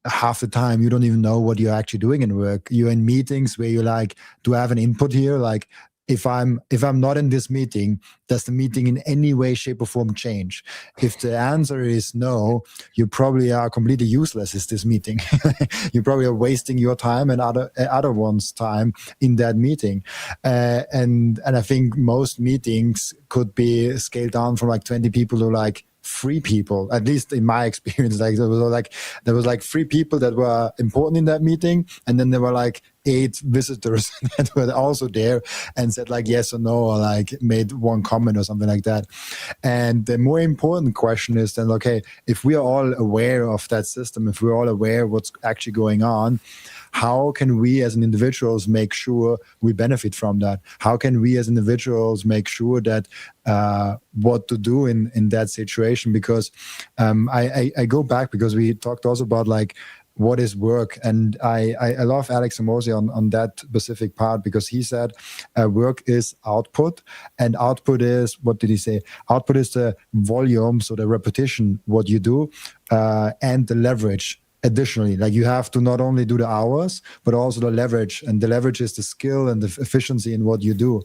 S2: half the time you don't even know what you're actually doing in work. You're in meetings where you're like, do I have an input here? Like, if I'm not in this meeting, does the meeting in any way, shape, or form change? If the answer is no, you probably are completely useless. Is this meeting? You probably are wasting your time and other one's time in that meeting. And I think most meetings could be scaled down from like 20 people to like 3 people, at least in my experience. Like there was like 3 people that were important in that meeting, and then there were like 8 visitors that were also there and said like yes or no, or like made one comment or something like that. And the more important question is then, okay, if we are all aware of that system, if we're all aware of what's actually going on, how can we as individuals make sure we benefit from that? How can we as individuals make sure that what to do in that situation? Because I go back, because we talked also about like what is work, and I love Alex Hormozi on that specific part, because he said work is output, and output is, what did he say? Output is the volume, so the repetition, what you do, and the leverage. Additionally, like you have to not only do the hours, but also the leverage, and the leverage is the skill and the efficiency in what you do.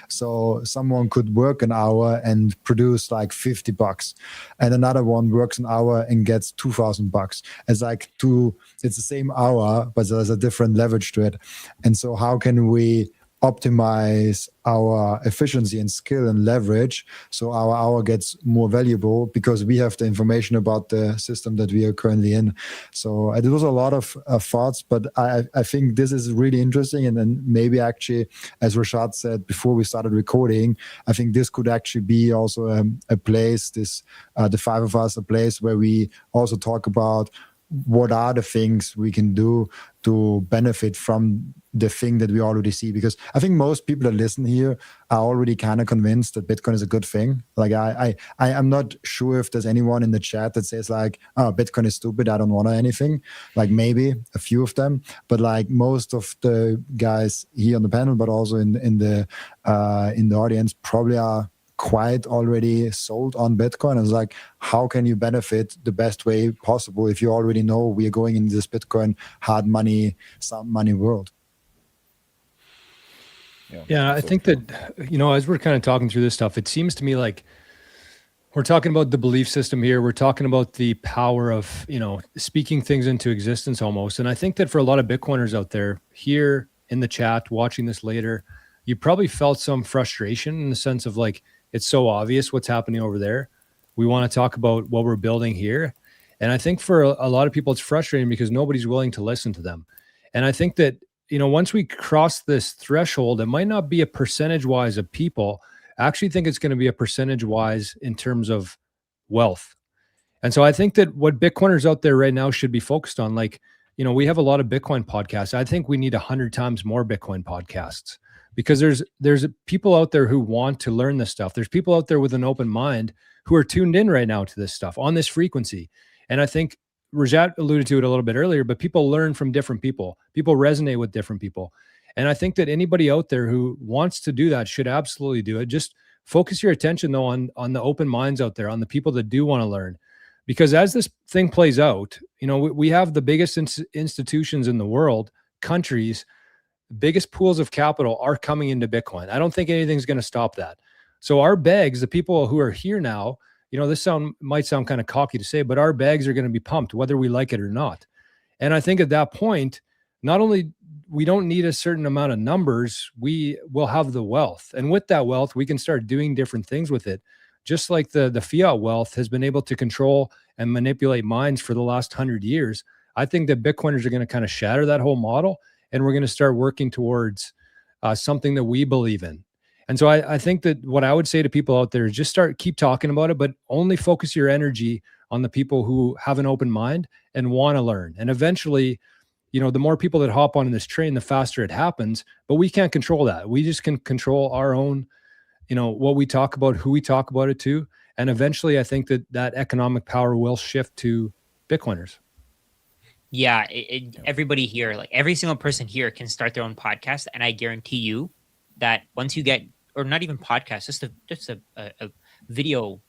S2: So someone could work an hour and produce like $50, and another one works an hour and gets $2,000. It's the same hour, but there's a different leverage to it. And so how can we optimize our efficiency and skill and leverage so our hour gets more valuable, because we have the information about the system that we are currently in? So there was a lot of thoughts, but I think this is really interesting. And then maybe actually, as Rajat said before we started recording, I think this could actually be also a place, the 5 of us, a place where we also talk about what are the things we can do to benefit from the thing that we already see. Because I think most people that listen here are already kind of convinced that Bitcoin is a good thing. Like I'm not sure if there's anyone in the chat that says like, oh, Bitcoin is stupid, I don't want anything. Like maybe a few of them, but like most of the guys here on the panel, but also in the audience, probably are quite already sold on Bitcoin. It's like, how can you benefit the best way possible if you already know we are going in this Bitcoin hard money, sound money world?
S4: Yeah, I think that, you know, as we're kind of talking through this stuff, it seems to me like we're talking about the belief system here. We're talking about the power of, you know, speaking things into existence almost. And I think that for a lot of Bitcoiners out there here in the chat, watching this later, you probably felt some frustration in the sense of like, it's so obvious what's happening over there. We want to talk about what we're building here. And I think for a lot of people, it's frustrating because nobody's willing to listen to them. And I think that, you know, once we cross this threshold, it might not be a percentage wise of people. I actually think it's going to be a percentage wise in terms of wealth. And so I think that what Bitcoiners out there right now should be focused on, like, you know, we have a lot of Bitcoin podcasts. I think we need 100 times more Bitcoin podcasts because there's people out there who want to learn this stuff. There's people out there with an open mind who are tuned in right now to this stuff on this frequency. And I think Rajat alluded to it a little bit earlier, but people learn from different people. People resonate with different people. And I think that anybody out there who wants to do that should absolutely do it. Just focus your attention though on the open minds out there, on the people that do want to learn. Because as this thing plays out, you know, we have the biggest institutions in the world, countries, biggest pools of capital are coming into Bitcoin. I don't think anything's going to stop that. So our bags, the people who are here now, you know, this might sound kind of cocky to say, but our bags are going to be pumped whether we like it or not. And I think at that point, not only we don't need a certain amount of numbers, we will have the wealth. And with that wealth, we can start doing different things with it. Just like the fiat wealth has been able to control and manipulate minds for the last 100 years, I think that Bitcoiners are going to kind of shatter that whole model. And we're going to start working towards something that we believe in. And so I think that what I would say to people out there is just keep talking about it, but only focus your energy on the people who have an open mind and want to learn. And eventually, you know, the more people that hop on this train, the faster it happens, but we can't control that. We just can control our own, you know, what we talk about, who we talk about it to. And eventually I think that economic power will shift to Bitcoiners.
S1: Yeah, everybody here, like every single person here can start their own podcast. And I guarantee you that once you get, or not even podcast, just a video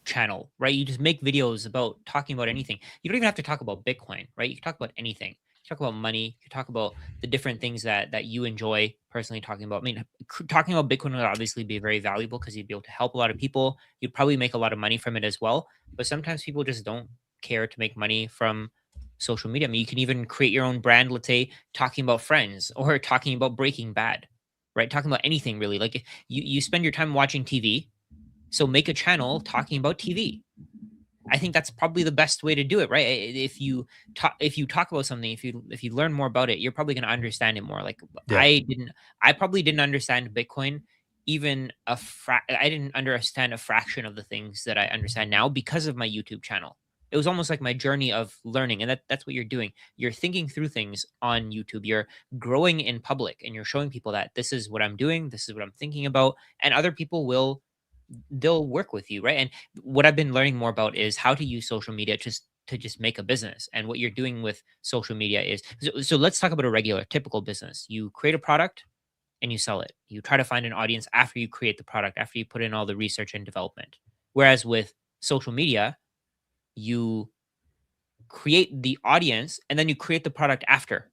S1: channel, right? You just make videos about talking about anything. You don't even have to talk about Bitcoin, right? You can talk about anything. You talk about money. You talk about the different things that you enjoy personally talking about. I mean, talking about Bitcoin would obviously be very valuable because you'd be able to help a lot of people. You'd probably make a lot of money from it as well. But sometimes people just don't care to make money from social media. I mean, you can even create your own brand, let's say talking about Friends or talking about Breaking Bad, right? Talking about anything really. Like you spend your time watching TV, so make a channel talking about TV. I think that's probably the best way to do it, right? If you talk about something, if you learn more about it, you're probably going to understand it more. Like yeah. I probably didn't understand Bitcoin even I didn't understand a fraction of the things that I understand now because of my YouTube channel. It was almost like my journey of learning. And that's what you're doing. You're thinking through things on YouTube. You're growing in public and you're showing people that this is what I'm doing. This is what I'm thinking about. And other people they'll work with you, right? And what I've been learning more about is how to use social media to just make a business. And what you're doing with social media is, so let's talk about a regular, typical business. You create a product and you sell it. You try to find an audience after you create the product, after you put in all the research and development. Whereas with social media, you create the audience and then you create the product after.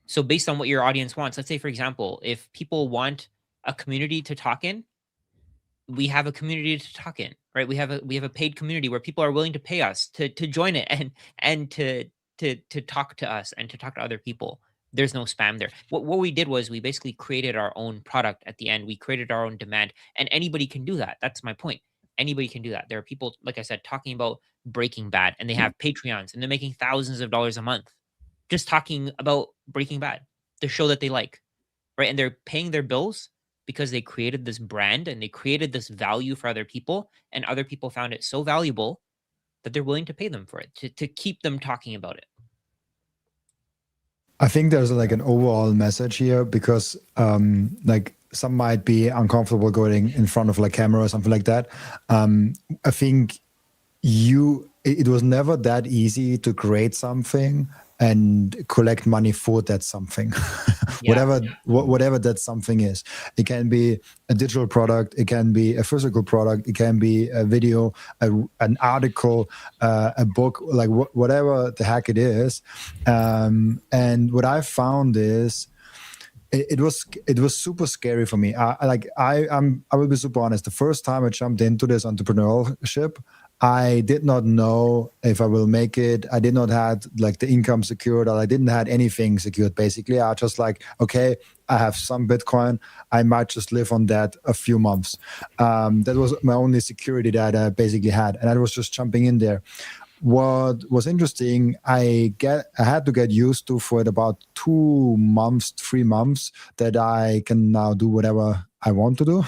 S1: So based on what your audience wants, let's say, for example, if people want a community to talk in, we have a community to talk in, right? We have a paid community where people are willing to pay us to join it and to talk to us and to talk to other people. There's no spam there. What we did was we basically created our own product at the end. We created our own demand, and anybody can do that. That's my point. Anybody can do that. There are people, like I said, talking about Breaking Bad, and they have Patreons, and they're making thousands of dollars a month just talking about Breaking Bad, the show that they like, right? And they're paying their bills because they created this brand and they created this value for other people, and other people found it so valuable that they're willing to pay them for it, to keep them talking about it.
S2: I think there's like an overall message here, because like some might be uncomfortable going in front of like camera or something like that. I think it was never that easy to create something and collect money for that something.
S1: Yeah.
S2: Whatever that something is. It can be a digital product, it can be a physical product, it can be a video, an article, a book, like whatever the heck it is. And what I found is it was super scary for me. I will be super honest. The first time I jumped into this entrepreneurship, I did not know if I will make it. I did not have like the income secured, or I didn't have anything secured. Basically, I just like, okay, I have some Bitcoin. I might just live on that a few months. That was my only security that I basically had, and I was just jumping in there. What was interesting, I had to get used to for about 2 months, 3 months, that I can now do whatever I want to do.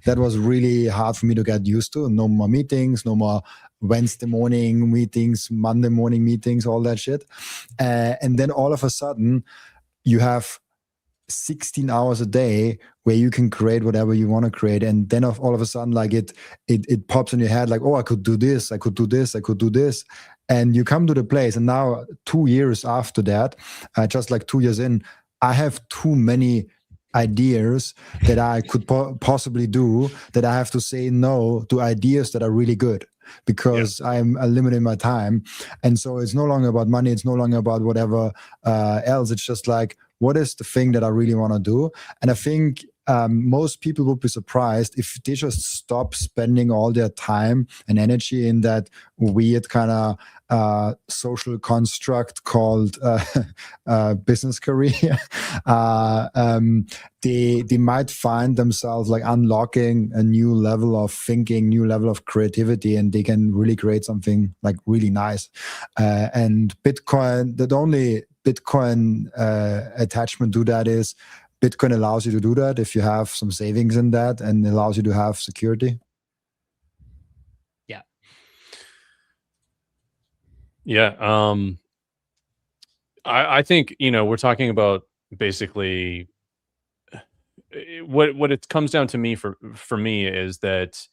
S2: That was really hard for me to get used to. No more meetings, no more Wednesday morning meetings, Monday morning meetings, all that shit. And then all of a sudden, you have 16 hours a day where you can create whatever you want to create, and then all of a sudden, like it pops in your head, like, oh, I could do this, I could do this, I could do this. And you come to the place, and now 2 years after that, just like 2 years in, I have too many ideas that I could possibly do, that I have to say no to ideas that are really good, because I'm limiting my time. And so it's no longer about money, it's no longer about whatever else. It's just like, what is the thing that I really want to do? And I think most people would be surprised if they just stop spending all their time and energy in that weird kind of social construct called business career. They might find themselves like unlocking a new level of thinking, new level of creativity, and they can really create something like really nice. And Bitcoin, the only Bitcoin attachment to that is Bitcoin allows you to do that if you have some savings in that, and allows you to have security.
S1: Yeah.
S3: Yeah. I think, we're talking about basically what it comes down to me for me is that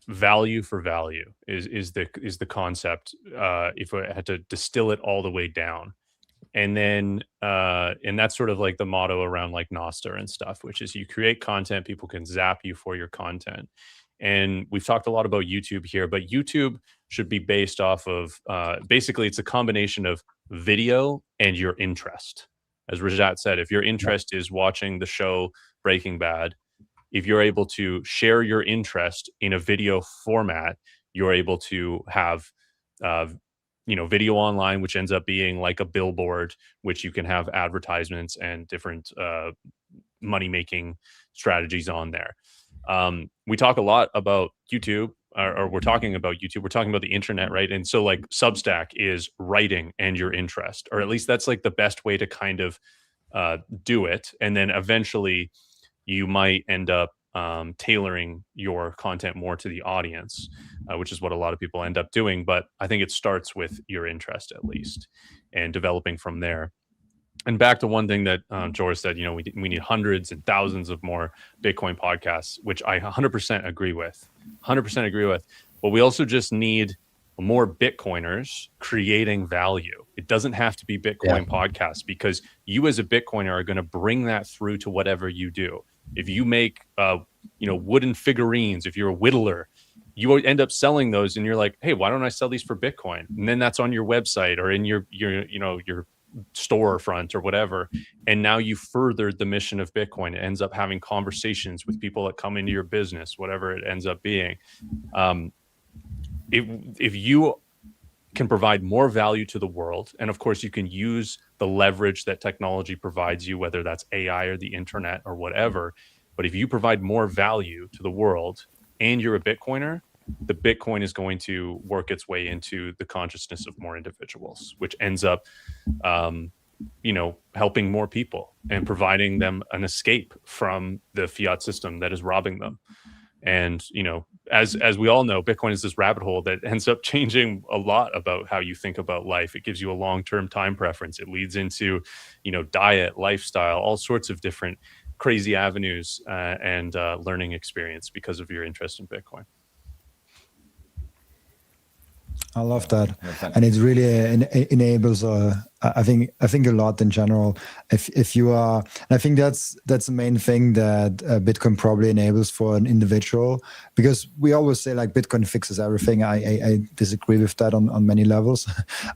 S3: value for value is the concept, if I had to distill it all the way down. And then and that's sort of like the motto around like Nostr and stuff, which is you create content, people can zap you for your content. And we've talked a lot about YouTube here, but YouTube should be based off of basically it's a combination of video and your interest. As Rajat said, if your interest is watching the show Breaking Bad, if you're able to share your interest in a video format, you're able to have video online, which ends up being like a billboard, which you can have advertisements and different money making strategies on there. We talk a lot about YouTube, or we're talking about YouTube, we're talking about the internet, right? And so like Substack is writing and your interest, or at least that's like the best way to kind of do it. And then eventually you might end up tailoring your content more to the audience, which is what a lot of people end up doing. But I think it starts with your interest at least, and developing from there. And back to one thing that George said, we need hundreds and thousands of more Bitcoin podcasts, which I 100% agree with. 100% agree with. But we also just need more Bitcoiners creating value. It doesn't have to be Bitcoin podcasts, because you as a Bitcoiner are going to bring that through to whatever you do. If you make wooden figurines, if you're a whittler, you end up selling those, and you're like, hey, why don't I sell these for Bitcoin? And then that's on your website or in your storefront or whatever. And now you furthered the mission of Bitcoin. It ends up having conversations with people that come into your business, whatever it ends up being. If you can provide more value to the world, and of course you can use the leverage that technology provides you, whether that's AI or the internet or whatever, but if you provide more value to the world and you're a Bitcoiner, the Bitcoin is going to work its way into the consciousness of more individuals, which ends up helping more people and providing them an escape from the fiat system that is robbing them. And as we all know, Bitcoin is this rabbit hole that ends up changing a lot about how you think about life. It gives you a long-term time preference. It leads into, diet, lifestyle, all sorts of different crazy avenues and learning experience because of your interest in Bitcoin.
S2: I love that,
S5: 100%.
S2: and it really enables. I think a lot in general. If you are, and I think that's the main thing that Bitcoin probably enables for an individual, because we always say like Bitcoin fixes everything. I disagree with that on many levels,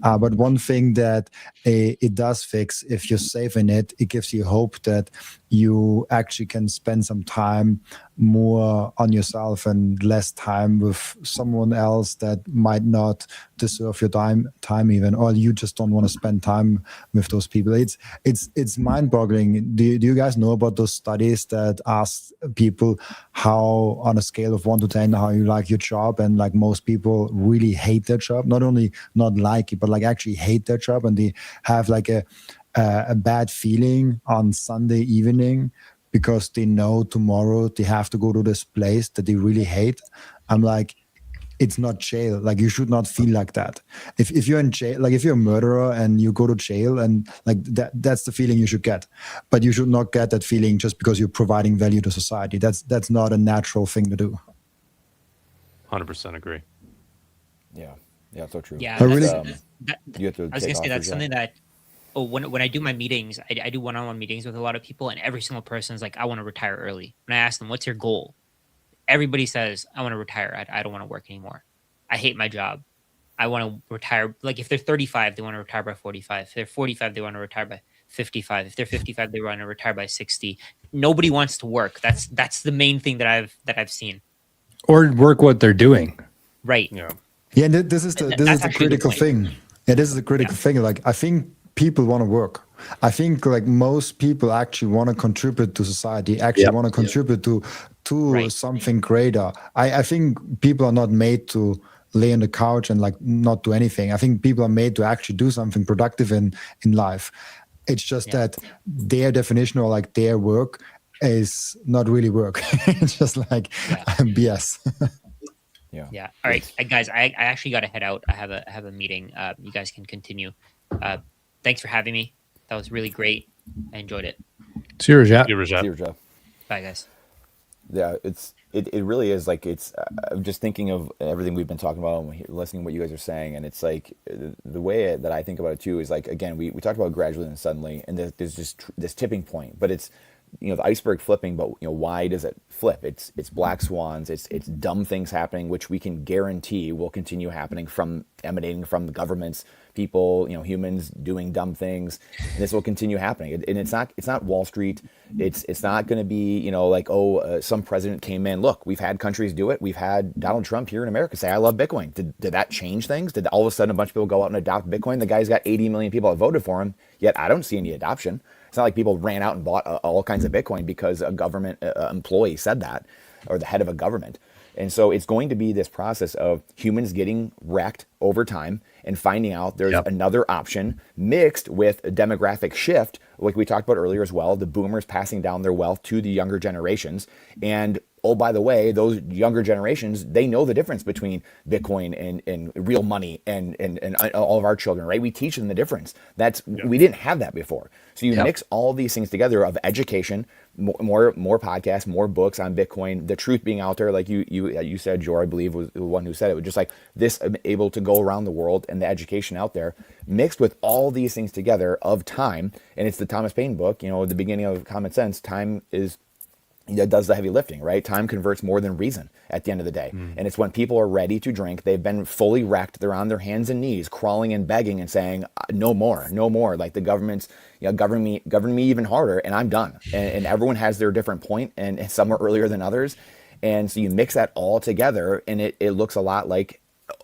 S2: but one thing that it does fix, if you're safe in it, it gives you hope that you actually can spend some time more on yourself and less time with someone else that might not deserve your time even, or you just don't want to spend time with those people. It's mind-boggling. Do you guys know about those studies that ask people how, on a scale of 1 to 10, how you like your job? And like most people really hate their job, not only not like it, but like actually hate their job, and they have like a bad feeling on Sunday evening because they know tomorrow they have to go to this place that they really hate. I'm like, it's not jail. Like, you should not feel like that. If you're in jail, like if you're a murderer and you go to jail, and like that's the feeling you should get. But you should not get that feeling just because you're providing value to society. That's not a natural thing to do.
S3: 100% agree.
S5: Yeah, so true.
S1: Yeah,
S2: I really-
S5: You have to.
S1: I was gonna say that's something that. Oh, when I do my meetings, I do one-on-one meetings with a lot of people, and every single person is like, I want to retire early. When I ask them, what's your goal? Everybody says, I want to retire. I don't want to work anymore. I hate my job. I want to retire. Like if they're 35, they want to retire by 45. If they're 45, they want to retire by 55. If they're 55, they want to retire by 60. Nobody wants to work. That's the main thing that I've seen.
S4: Or work what they're doing.
S1: Right.
S3: Yeah.
S2: Yeah, and this is the
S1: That's actually a good
S2: critical
S1: point.
S2: thing. Yeah, this is the critical thing. Like, I think people want to work. I think like most people actually want to contribute to society, actually want to contribute to
S1: Right.
S2: something greater. I think people are not made to lay on the couch and like not do anything. I think people are made to actually do something productive in life. It's just that their definition, or like their work, is not really work. It's just like BS.
S1: Yeah. All right, guys. I actually got to head out. I have a meeting. You guys can continue. Thanks for having me. That was really great. I enjoyed it.
S4: See you, Rajat.
S3: You, Rajat.
S5: See you, Jeff.
S1: Bye, guys.
S5: Yeah, it really is like I'm just thinking of everything we've been talking about and listening to what you guys are saying, and it's like the way that I think about it too is like, again, we talked about gradually and suddenly, and there's just this tipping point, but it's the iceberg flipping, but why does it flip? It's black swans, it's dumb things happening, which we can guarantee will continue happening emanating from the governments, people, humans doing dumb things, and this will continue happening. And it's not Wall Street. It's not going to be like, some president came in. Look, we've had countries do it. We've had Donald Trump here in America say, I love Bitcoin. Did that change things? Did all of a sudden a bunch of people go out and adopt Bitcoin? The guy's got 80 million people that voted for him, yet I don't see any adoption. It's not like people ran out and bought all kinds of Bitcoin because a government employee said that, or the head of a government. And so it's going to be this process of humans getting wrecked over time and finding out there's another option mixed with a demographic shift, like we talked about earlier as well, the boomers passing down their wealth to the younger generations. And oh, by the way, those younger generations, they know the difference between Bitcoin and real money and all of our children, right? We teach them the difference. We didn't have that before. So you mix all these things together of education, more podcasts, more books on Bitcoin, the truth being out there, like you said, Jor, I believe was the one who said it, was just like this, able to go around the world, and the education out there mixed with all these things together of time. And it's the Thomas Paine book, the beginning of Common Sense. Time does the heavy lifting, right? Time converts more than reason at the end of the day. And it's when people are ready to drink, they've been fully wrecked, they're on their hands and knees, crawling and begging and saying, no more. Like the government's, govern me even harder, and I'm done. And everyone has their different point, and some are earlier than others. And so you mix that all together, and it looks a lot like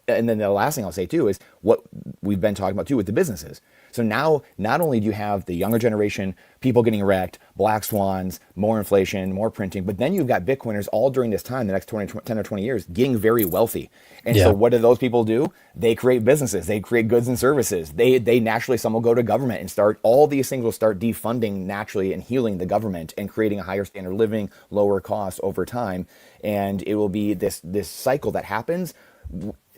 S5: and then the last thing I'll say too is what we've been talking about too with the businesses. So now, not only do you have the younger generation, people getting wrecked, black swans, more inflation, more printing, but then you've got Bitcoiners all during this time, the next 10 or 20 years, getting very wealthy. And so what do those people do? They create businesses, they create goods and services. They naturally, some will go to government and start, all these things will start defunding naturally and healing the government and creating a higher standard of living, lower costs over time. And it will be this cycle that happens,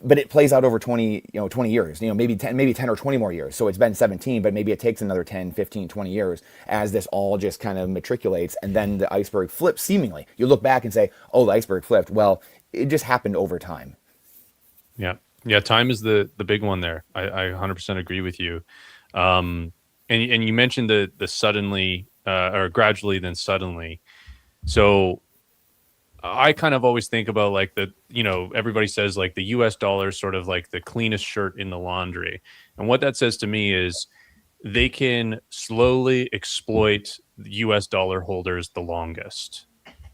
S5: but it plays out over 20 years, maybe 10 or 20 more years. So it's been 17, but maybe it takes another 10, 15, 20 years as this all just kind of matriculates, and then the iceberg flips seemingly. You look back and say, oh, the iceberg flipped. Well, it just happened over time.
S3: Yeah. Time is the big one there. I 100% agree with you. And you mentioned the suddenly, or gradually, then suddenly. So I kind of always think about like everybody says like the US dollar is sort of like the cleanest shirt in the laundry. And what that says to me is they can slowly exploit US dollar holders the longest,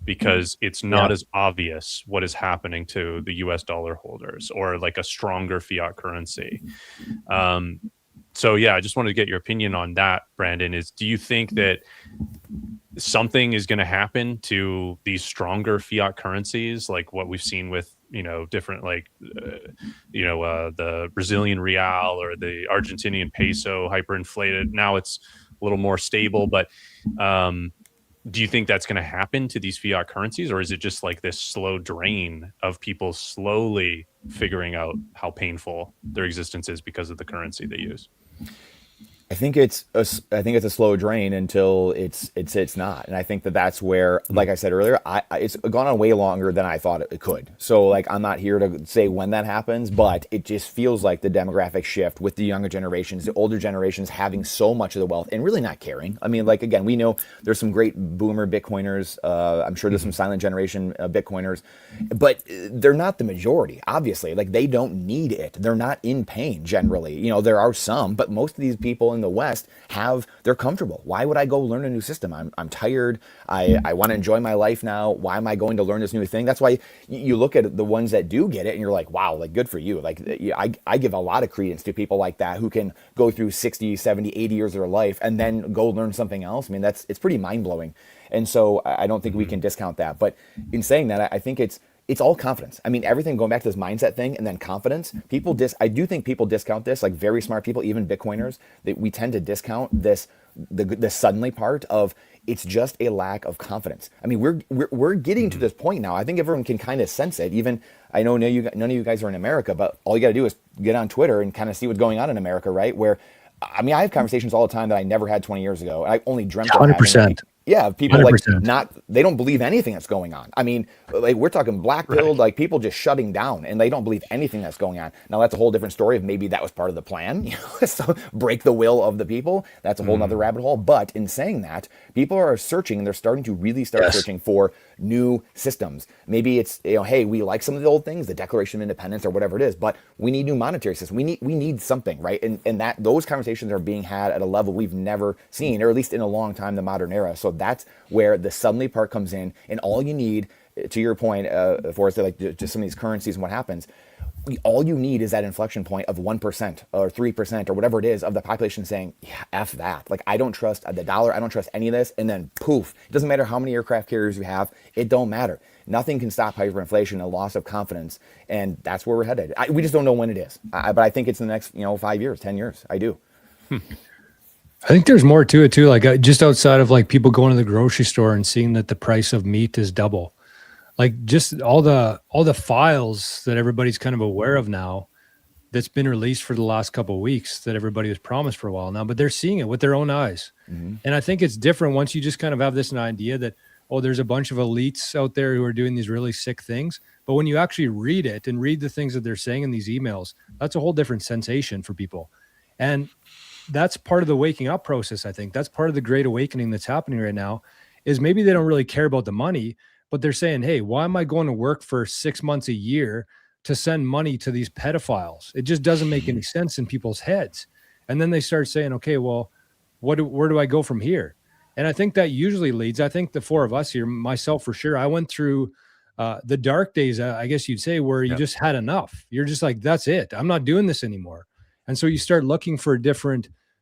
S3: because it's not as obvious what is happening to the US dollar holders or like a stronger fiat currency. So yeah, I just wanted to get your opinion on that, Brandon. Do you think that something is going to happen to these stronger fiat currencies, like what we've seen with different the Brazilian real or the Argentinian peso hyperinflated? Now it's a little more stable, but do you think that's going to happen to these fiat currencies, or is it just like this slow drain of people slowly figuring out how painful their existence is because of the currency they use?
S5: I think it's a slow drain until it's not, and I think that's where, like I said earlier, it's gone on way longer than I thought it could. So like, I'm not here to say when that happens, but it just feels like the demographic shift with the younger generations, the older generations having so much of the wealth and really not caring. I mean, like, again, we know there's some great boomer Bitcoiners. I'm sure there's some silent generation Bitcoiners, but they're not the majority. Obviously, like, they don't need it. They're not in pain generally. There are some, but most of these people in the West they're comfortable. Why would I go learn a new system? I'm tired. I want to enjoy my life now. Why am I going to learn this new thing? That's why you look at the ones that do get it and you're like, wow, like, good for you. Like, I give a lot of credence to people like that who can go through 60, 70, 80 years of their life and then go learn something else. I mean, it's pretty mind blowing. And so I don't think we can discount that. But in saying that, I think it's all confidence. I mean, everything going back to this mindset thing and then confidence. I do think people discount this, like very smart people, even Bitcoiners, that we tend to discount this, the suddenly part of it's just a lack of confidence. I mean, we're getting to this point now. I think everyone can kind of sense it. Even, I know none of you guys are in America, but all you got to do is get on Twitter and kind of see what's going on in America, right? Where, I mean, I have conversations all the time that I never had 20 years ago. And I only dreamt of
S4: 100%.
S5: Yeah, people
S4: 100%.
S5: like they don't believe anything that's going on. I mean, like, we're talking black pilled, like people just shutting down and they don't believe anything that's going on. Now that's a whole different story of maybe that was part of the plan, so break the will of the people. That's a whole nother rabbit hole. But in saying that, people are searching and they're starting to really start searching for new systems. Maybe it's, hey, we like some of the old things, the Declaration of Independence or whatever it is, but we need new monetary system. We need something, right? And that those conversations are being had at a level we've never seen, or at least in a long time, the modern era. So that's where the suddenly part comes in, and all you need, to your point, Forrest, like just some of these currencies and what happens, all you need is that inflection point of 1% or 3% or whatever it is of the population saying, yeah, F that. Like, I don't trust the dollar. I don't trust any of this. And then poof, it doesn't matter how many aircraft carriers you have. It don't matter. Nothing can stop hyperinflation, a loss of confidence. And that's where we're headed. We just don't know when it is. But I think it's in the next 5 years, 10 years. I do.
S4: I think there's more to it too. Like, just outside of like people going to the grocery store and seeing that the price of meat is double, like just all the files that everybody's kind of aware of now, that's been released for the last couple of weeks that everybody was promised for a while now, but they're seeing it with their own eyes. And I think it's different once you just kind of have this idea that, oh, there's a bunch of elites out there who are doing these really sick things. But when you actually read it and read the things that they're saying in these emails, that's a whole different sensation for people. And that's part of the waking up process. I think that's part of the great awakening that's happening right now, is maybe they don't really care about the money, but they're saying, hey, why am I going to work for 6 months a year to send money to these pedophiles? It just doesn't make any sense in people's heads. And then they start saying, okay, well, where do I go from here? And I think that usually leads, I think the four of us here, myself for sure, I went through the dark days, I guess you'd say, where you just had enough. You're just like, that's it. I'm not doing this anymore. And so you start looking for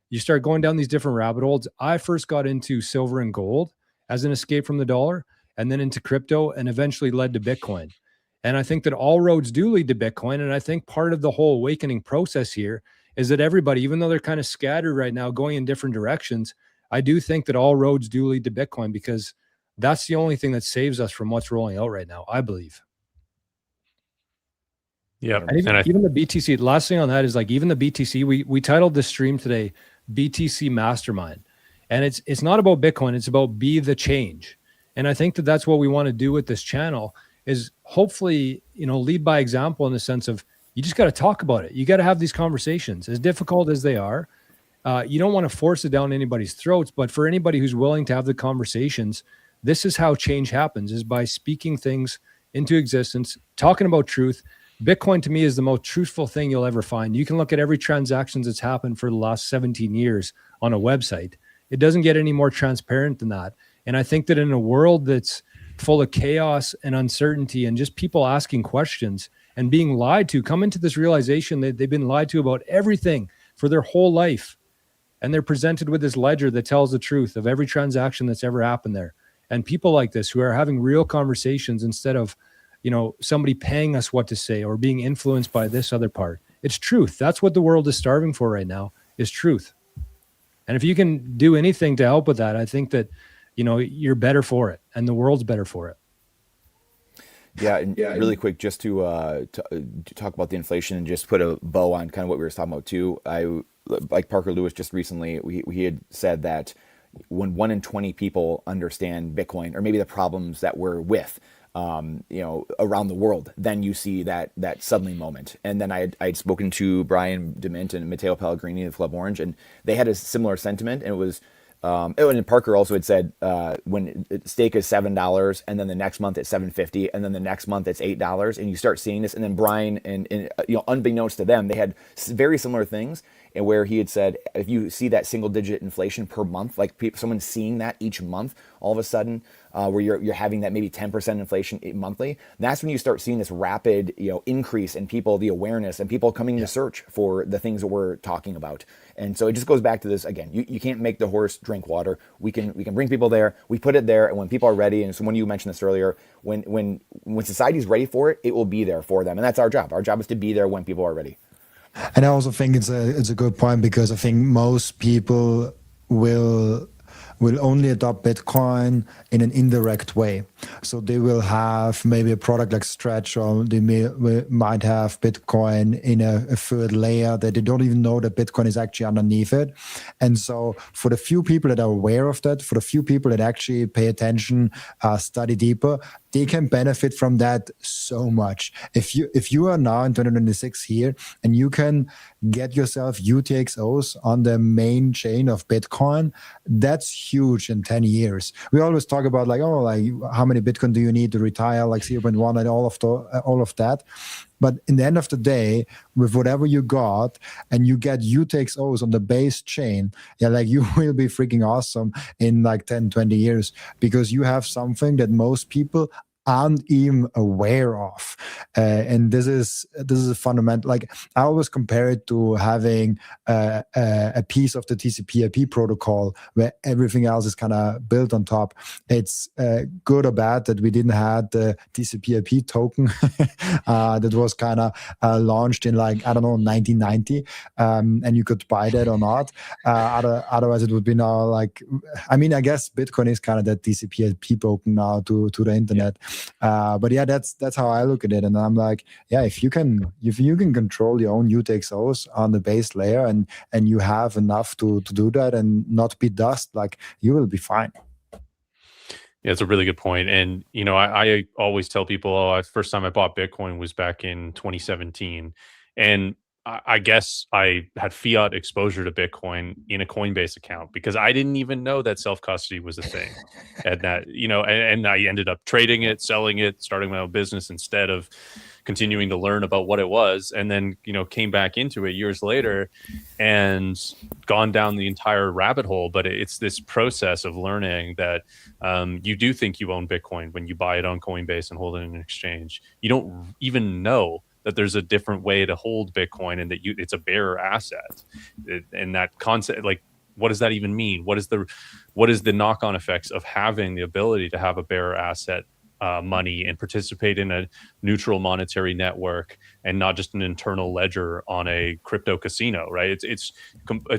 S4: you start going down these different rabbit holes. I first got into silver and gold as an escape from the dollar, and then into crypto, and eventually led to Bitcoin. And I think that all roads do lead to Bitcoin. And I think part of the whole awakening process here is that everybody, even though they're kind of scattered right now, going in different directions, I do think that all roads do lead to Bitcoin, because that's the only thing that saves us from what's rolling out right now, I believe.
S3: Yeah.
S4: And even the BTC, last thing on that is, like, even the BTC, we titled this stream today, BTC Mastermind. And it's not about Bitcoin, it's about be the change. And I think that that's what we want to do with this channel, is hopefully, lead by example, in the sense of, you just got to talk about it. You got to have these conversations, as difficult as they are. You don't want to force it down anybody's throats, but for anybody who's willing to have the conversations, this is how change happens, is by speaking things into existence, talking about truth. Bitcoin, to me, is the most truthful thing you'll ever find. You can look at every transaction that's happened for the last 17 years on a website. It doesn't get any more transparent than that. And I think that in a world that's full of chaos and uncertainty, and just people asking questions and being lied to, come into this realization that they've been lied to about everything for their whole life. And they're presented with this ledger that tells the truth of every transaction that's ever happened there. And people like this, who are having real conversations instead of, somebody paying us what to say or being influenced by this other part. It's truth. That's what the world is starving for right now, is truth. And if you can do anything to help with that, I think that, you're better for it, and the world's better for it.
S5: Yeah, and really quick, just to talk about the inflation and just put a bow on kind of what we were talking about too. Like Parker Lewis just recently, he had said that when 1 in 20 people understand Bitcoin, or maybe the problems that we're with, around the world, then you see that suddenly moment. And then I'd spoken to Brian DeMint and Matteo Pellegrini of Club Orange, and they had a similar sentiment. And it was, and Parker also had said, when steak is $7, and then the next month it's $7.50, and then the next month it's $8, and you start seeing this. And then Brian and unbeknownst to them, they had very similar things. And where he had said, if you see that single-digit inflation per month, like someone seeing that each month, all of a sudden, where you're having that maybe 10% inflation monthly, that's when you start seeing this rapid, increase in people, the awareness, and people coming to search for the things that we're talking about. And so it just goes back to this again. You can't make the horse drink water. We can bring people there. We put it there, and when people are ready, and so when you mentioned this earlier, when society's ready for it, it will be there for them, and that's our job. Our job is to be there when people are ready.
S2: And I also think it's a good point, because I think most people will only adopt Bitcoin in an indirect way. So they will have maybe a product like Stretch, or they might have Bitcoin in a third layer that they don't even know that Bitcoin is actually underneath it. And so for the few people that are aware of that, for the few people that actually pay attention, study deeper, they can benefit from that so much. If you are now in 2026 here, and you can get yourself UTXOs on the main chain of Bitcoin, that's huge in 10 years. We always talk about how many Bitcoin do you need to retire, like 0.1 and all of that. But in the end of the day, with whatever you got, and you get UTXOs on the base chain, you will be freaking awesome in 10, 20 years, because you have something that most people aren't even aware of. And this is a fundamental, I always compare it to having a piece of the TCP/IP protocol where everything else is kind of built on top. It's good or bad that we didn't have the TCP/IP token that was kind of launched in 1990, and you could buy that or not. Otherwise it would be now I guess Bitcoin is kind of that TCP/IP token now to the internet. But yeah, that's how I look at it, and I'm like, yeah, if you can control your own UTXOs on the base layer, and you have enough to do that and not be dust, you will be fine.
S3: Yeah, it's a really good point. And I always tell people, first time I bought Bitcoin was back in 2017, and I guess I had fiat exposure to Bitcoin in a Coinbase account, because I didn't even know that self-custody was a thing. And that, and I ended up trading it, selling it, starting my own business instead of, continuing to learn about what it was, and then, you know, came back into it years later and gone down the entire rabbit hole. But it's this process of learning that you do think you own Bitcoin when you buy it on Coinbase and hold it in an exchange. You don't even know that there's a different way to hold Bitcoin, and that it's a bearer asset. And that concept, like, what does that even mean? What is the knock-on effects of having the ability to have a bearer asset money and participate in a neutral monetary network and not just an internal ledger on a crypto casino, right? It's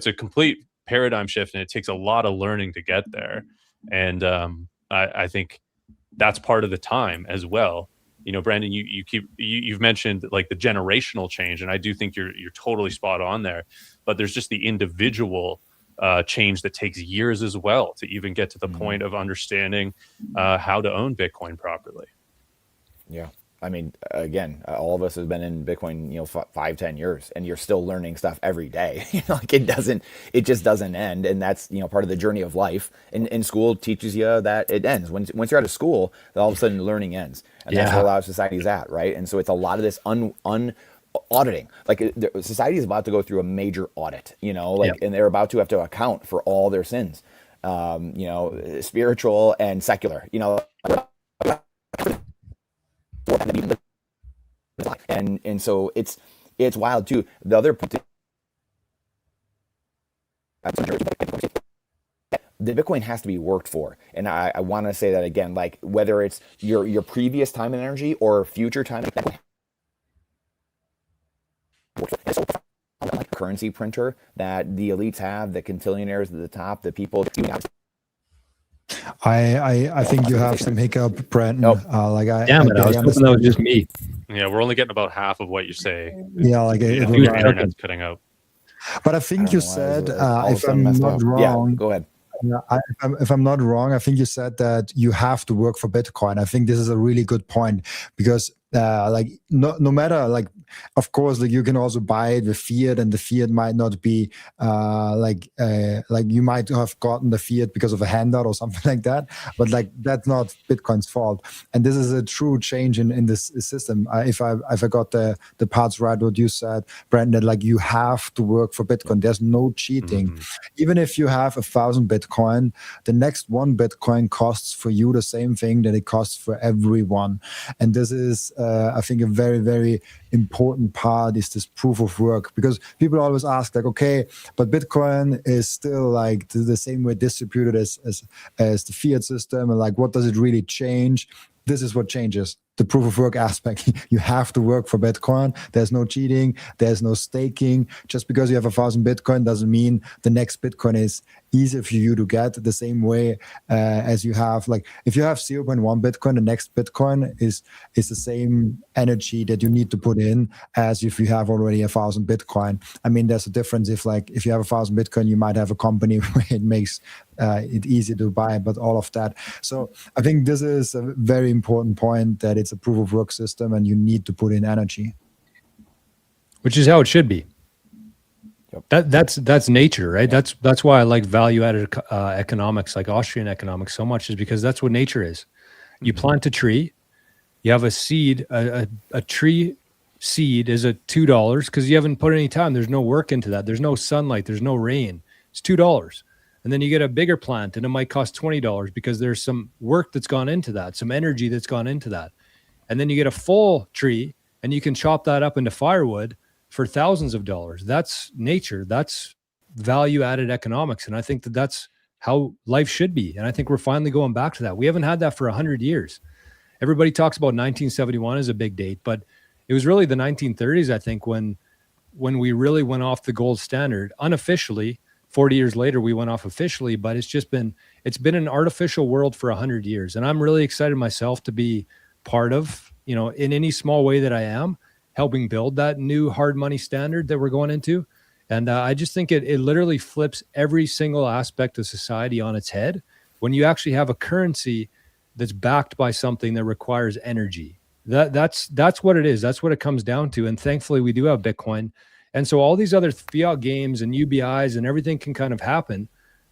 S3: a complete paradigm shift, and it takes a lot of learning to get there. And I think that's part of the time as well. You know, Brandon, you've mentioned like the generational change, and I do think you're totally spot on there. But there's just the individual change that takes years as well to even get to the point of understanding how to own Bitcoin properly.
S5: Yeah. I mean, again, all of us have been in Bitcoin, you know, 5-10 years, and you're still learning stuff every day. You know, like it just doesn't end. And that's, you know, part of the journey of life. And school teaches you that it ends. Once you're out of school, then all of a sudden learning ends. And that's where a lot of society's at, right? And so it's a lot of this auditing. Like society is about to go through a major audit, you know, like, and they're about to have to account for all their sins, you know, spiritual and secular, you know, and so it's wild too. The other the Bitcoin has to be worked for, and I want to say that again, like whether it's your previous time and energy or future time, currency printer that the elites have, the quintillionaires at the top, the people.
S2: I think you have some hiccup, Brandon.
S5: Nope.
S4: Damn it! I was hoping that was just me.
S3: Yeah, we're only getting about half of what you say.
S2: Yeah, like
S3: the internet's cutting out.
S2: But I think you said, if I'm not wrong,
S5: go ahead.
S2: Yeah, if I'm not wrong, I think you said that you have to work for Bitcoin. I think this is a really good point, because like no matter, like, of course, like you can also buy it with fiat, and the fiat might not be like you might have gotten the fiat because of a handout or something like that, but like that's not Bitcoin's fault. And this is a true change in this system. If I got the parts right, what you said, Brandon, like you have to work for Bitcoin. There's no cheating. Even if you have 1,000 Bitcoin, the next 1 Bitcoin costs for you the same thing that it costs for everyone. And this is I think a very, very important part is this proof of work, because people always ask like, okay, but Bitcoin is still like the same way distributed as the fiat system, and like what does it really change? This is what changes. The proof of work aspect. You have to work for Bitcoin. There's no cheating. There's no staking. Just because you have 1,000 Bitcoin doesn't mean the next Bitcoin is easy for you to get the same way as you have. Like if you have 0.1 Bitcoin, the next Bitcoin is the same energy that you need to put in as if you have already 1,000 Bitcoin. I mean, there's a difference. If you have 1,000 Bitcoin, you might have a company where it makes it easy to buy, but all of that. So I think this is a very important point, that it's a proof of work system and you need to put in energy.
S4: Which is how it should be. Yep. That's nature, right? That's why I like value-added economics, like Austrian economics, so much, is because that's what nature is. You plant a tree, you have a seed, a tree seed is at $2 because you haven't put any time. There's no work into that. There's no sunlight. There's no rain. It's $2. And then you get a bigger plant and it might cost $20 because there's some work that's gone into that, some energy that's gone into that. And then you get a full tree and you can chop that up into firewood for thousands of dollars. That's nature. That's value-added economics. And I think that's how life should be. And I think we're finally going back to that. We haven't had that for 100 years. Everybody talks about 1971 as a big date, but it was really the 1930s, I think, when we really went off the gold standard unofficially. 40 years later, we went off officially, but it's been an artificial world for 100 years. And I'm really excited myself to be part of, in any small way that I am, helping build that new hard money standard that we're going into. And I just think it literally flips every single aspect of society on its head when you actually have a currency that's backed by something that requires energy. That's what it is. That's what it comes down to. And thankfully, we do have Bitcoin. And so all these other fiat games and UBIs and everything can kind of happen.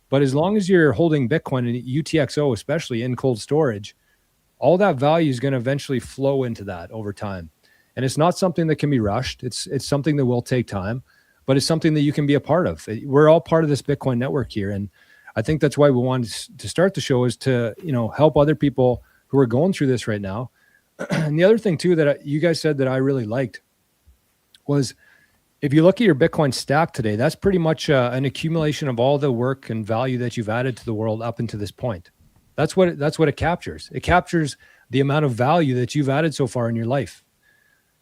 S4: But as long as you're holding Bitcoin and UTXO, especially in cold storage, all that value is going to eventually flow into that over time. And it's not something that can be rushed. It's something that will take time, but it's something that you can be a part of. We're all part of this Bitcoin network here. And I think that's why we wanted to start the show, is to, help other people who are going through this right now. And the other thing too, that you guys said that I really liked was, if you look at your Bitcoin stack today, that's pretty much an accumulation of all the work and value that you've added to the world up until this point. That's what it captures. It captures the amount of value that you've added so far in your life.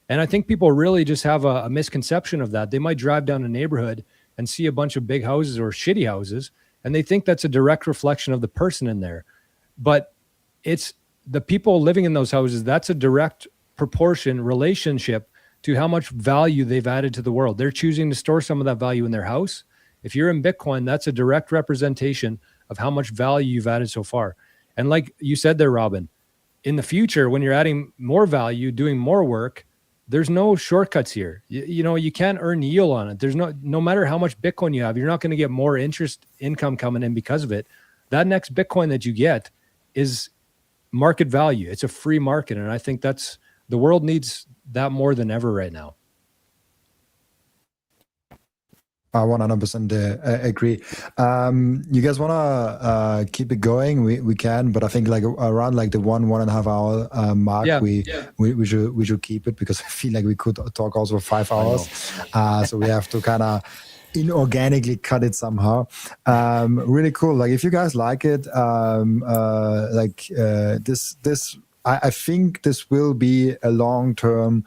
S4: And I think people really just have a misconception of that. They might drive down a neighborhood and see a bunch of big houses or shitty houses, and they think that's a direct reflection of the person in there. But it's the people living in those houses, that's a direct relationship to how much value they've added to the world. They're choosing to store some of that value in their house. If you're in Bitcoin, that's a direct representation of how much value you've added so far. And like you said there, Robin, in the future, when you're adding more value, doing more work, there's no shortcuts here. You can't earn yield on it. There's no matter how much Bitcoin you have, you're not going to get more interest income coming in because of it. That next Bitcoin that you get is market value. It's a free market. And I think the world needs that more than ever right now.
S2: I 100% agree. You guys want to keep it going? We can, but I think like around like the 1.5 hour mark, we should keep it, because I feel like we could talk also for 5 hours. So we have to kind of inorganically cut it somehow. Really cool. Like if you guys like it, this. I think this will be a long-term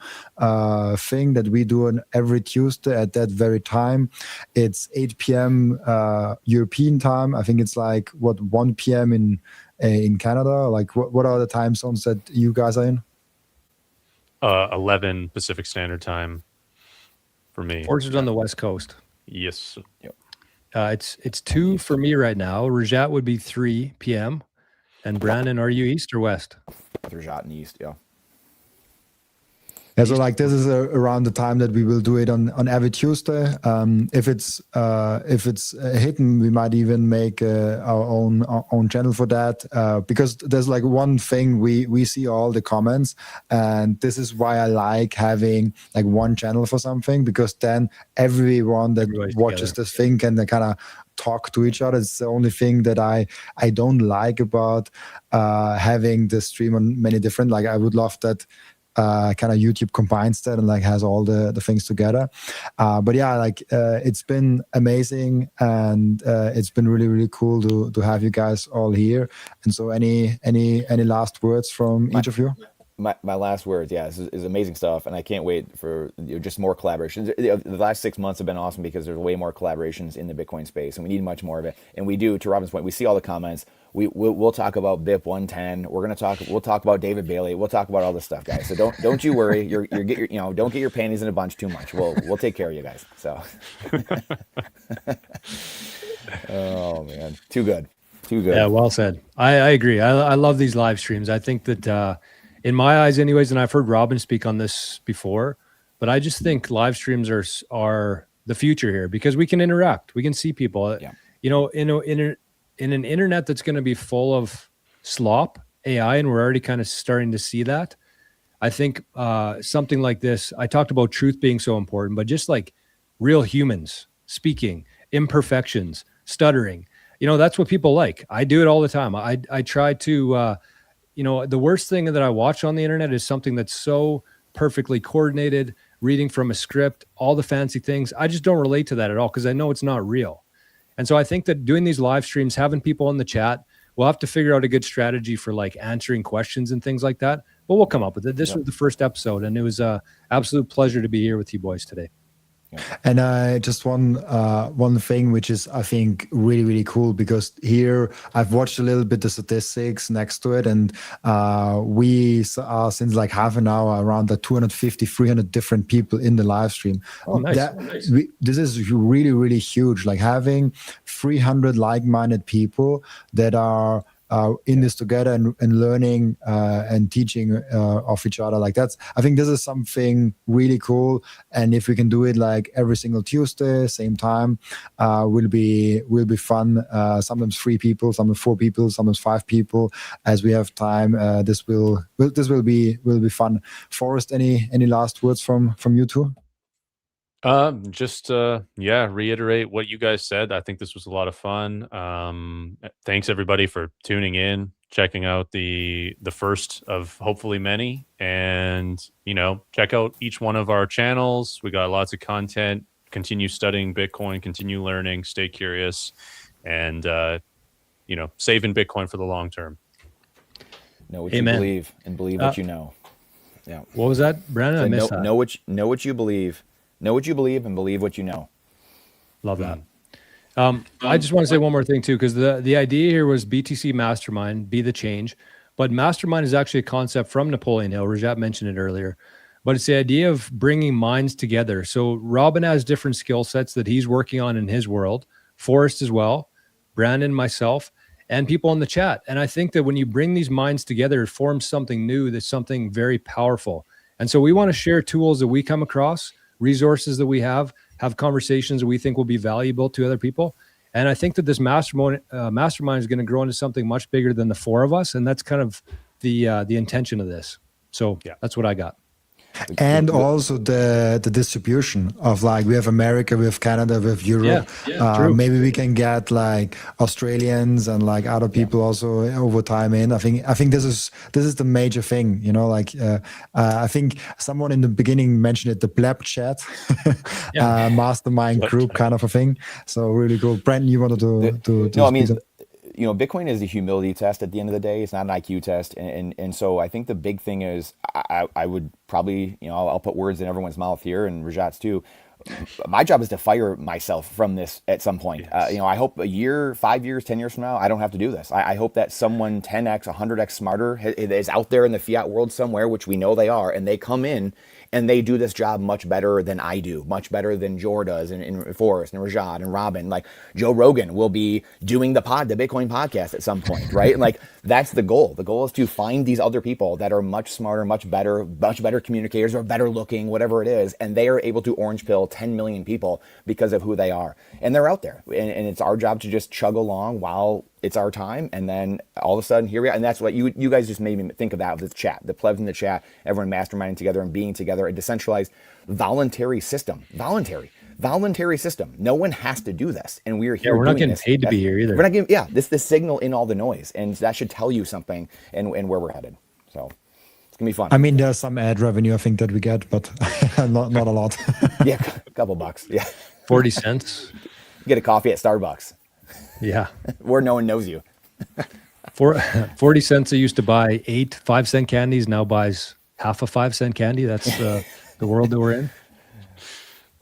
S2: thing that we do on every Tuesday at that very time. It's 8 p.m. European time. I think it's like 1 p.m. in Canada. Like what are the time zones that you guys are in?
S3: 11 Pacific Standard Time for me.
S4: Forrest is on the West Coast.
S3: Yes.
S5: Yep.
S4: It's 2 for me right now. Rajat would be 3 p.m. And Brandon, are you East or West?
S5: Rajat in the East, yeah.
S2: Yeah, so like this is around the time that we will do it on every Tuesday. If it's hidden, we might even make our own channel for that, because there's like one thing we see all the comments, and this is why I like having like one channel for something, because then everyone that watches this thing can kind of talk to each other. It's the only thing that I don't like about having the stream on many different. Like I would love that. Kind of YouTube combines that and like has all the things together. But yeah, like it's been amazing, and it's been really, really cool to have you guys all here. And so any last words from each of you?
S5: My last words, this is amazing stuff, and I can't wait for just more collaborations. The last 6 months have been awesome because there's way more collaborations in the Bitcoin space, and we need much more of it. And we do, to Robin's point, we see all the comments. We'll talk about BIP 110. We'll talk about David Bailey. We'll talk about all this stuff, guys. So don't you worry. Don't get your panties in a bunch too much. We'll take care of you guys. So, oh man, too good.
S4: Yeah, well said. I agree. I love these live streams. I think that. In my eyes, anyways, and I've heard Robin speak on this before, but I just think live streams are the future here, because we can interact, we can see people.
S5: Yeah.
S4: In an internet that's going to be full of slop AI, and we're already kind of starting to see that. I think something like this. I talked about truth being so important, but just like real humans speaking, imperfections, stuttering. That's what people like. I do it all the time. I try to. The worst thing that I watch on the internet is something that's so perfectly coordinated, reading from a script, all the fancy things. I just don't relate to that at all, because I know it's not real. And so I think that doing these live streams, having people in the chat, we'll have to figure out a good strategy for like answering questions and things like that. But we'll come up with it. This was the first episode, and it was an absolute pleasure to be here with you boys today.
S2: And just one thing which is, I think, really, really cool, because here I've watched a little bit the statistics next to it, and we are since like half an hour around the 250, 300 different people in the live stream.
S4: Oh, nice.
S2: This is really, really huge. Like having 300 like-minded people that are in this together and learning and teaching of each other. Like I think this is something really cool. And if we can do it like every single Tuesday, same time, will be fun. Sometimes 3 people, sometimes 4 people, sometimes 5 people, as we have time. This will be fun. Forrest, any last words from you two?
S3: Just reiterate what you guys said. I think this was a lot of fun. Thanks everybody for tuning in, checking out the first of hopefully many, and check out each one of our channels. We got lots of content. Continue studying Bitcoin, continue learning, stay curious, and save in Bitcoin for the long term.
S5: Know what you believe and believe what you know. Yeah.
S4: What was that, Brandon? I missed that.
S5: Know what you believe. Know what you believe and believe what you know.
S4: Love that. I just want to say one more thing too, because the idea here was BTC Mastermind, be the change. But Mastermind is actually a concept from Napoleon Hill. Rajat mentioned it earlier. But it's the idea of bringing minds together. So Robin has different skill sets that he's working on in his world. Forrest as well. Brandon, myself, and people in the chat. And I think that when you bring these minds together, it forms something new. That's something very powerful. And so we want to share tools that we come across, resources that we have conversations that we think will be valuable to other people. And I think that this mastermind is going to grow into something much bigger than the 4 of us. And that's kind of the intention of this. So that's what I got.
S2: And also the distribution of, like, we have America, we have Canada, we have Europe. Maybe we can get like Australians and like other people also over time in. I think this is the major thing, I think someone in the beginning mentioned it, the pleb chat, mastermind group kind of a thing. So really cool. Brandon, you wanted to
S5: no, I mean, Bitcoin is a humility test at the end of the day. It's not an IQ test. And so I think the big thing is I would probably, I'll put words in everyone's mouth here and Rajat's too. My job is to fire myself from this at some point.
S3: Yes.
S5: I hope a year, 5 years, 10 years from now, I don't have to do this. I hope that someone 10x, 100x smarter is out there in the fiat world somewhere, which we know they are, and they come in and they do this job much better than I do, much better than Jor does, and Forrest, and Rajat, and Robin. Like Joe Rogan will be doing the Bitcoin podcast at some point, right? And like that's the goal. The goal is to find these other people that are much smarter, much better communicators, or better looking, whatever it is, and they are able to orange pill 10 million people because of who they are, and they're out there. And it's our job to just chug along while it's our time, and then all of a sudden here we are. And that's what you guys just made me think of, that with the chat, the plebs in the chat, everyone masterminding together and being together, a decentralized voluntary system. Voluntary system. No one has to do this, and we're here.
S4: We're not getting paid to be here either.
S5: We're not getting. This the signal in all the noise, and that should tell you something and where we're headed. So it's gonna be fun.
S2: I mean, there's some ad revenue I think that we get, but not a lot.
S5: Yeah, a couple bucks. Yeah,
S4: 40 cents.
S5: Get a coffee at Starbucks.
S4: Yeah,
S5: where no one knows you.
S4: For 40 cents, I used to buy 8 5-cent candies. Now buys half a 5-cent candy. That's the world that we're in.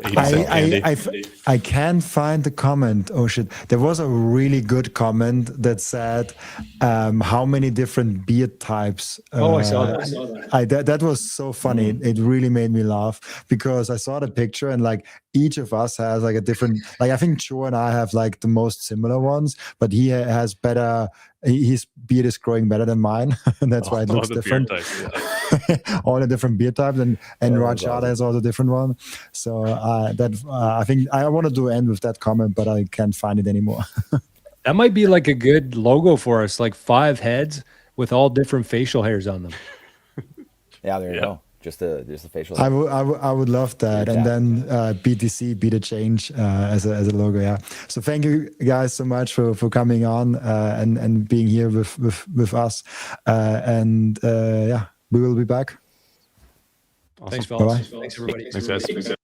S2: I can't find the comment. Oh shit! There was a really good comment that said, "How many different beard types?"
S4: I saw that.
S2: That was so funny. It really made me laugh because I saw the picture and like each of us has like a different. Like I think Joe and I have like the most similar ones, but he has better. His beard is growing better than mine, and that's why it looks different. All the different beard types, and Rajat has all the different one. So I think I wanted to end with that comment, but I can't find it anymore.
S4: That might be like a good logo for us, like 5 heads with all different facial hairs on them.
S5: Yeah, there you go. Just the facial.
S2: I would love that, and then BTC, be the change as a logo. Yeah. So thank you guys so much for coming on and being here with us. We will be back.
S4: Awesome. Thanks, fellas.
S2: Bye-bye.
S4: Thanks, everybody.
S3: Thanks, guys.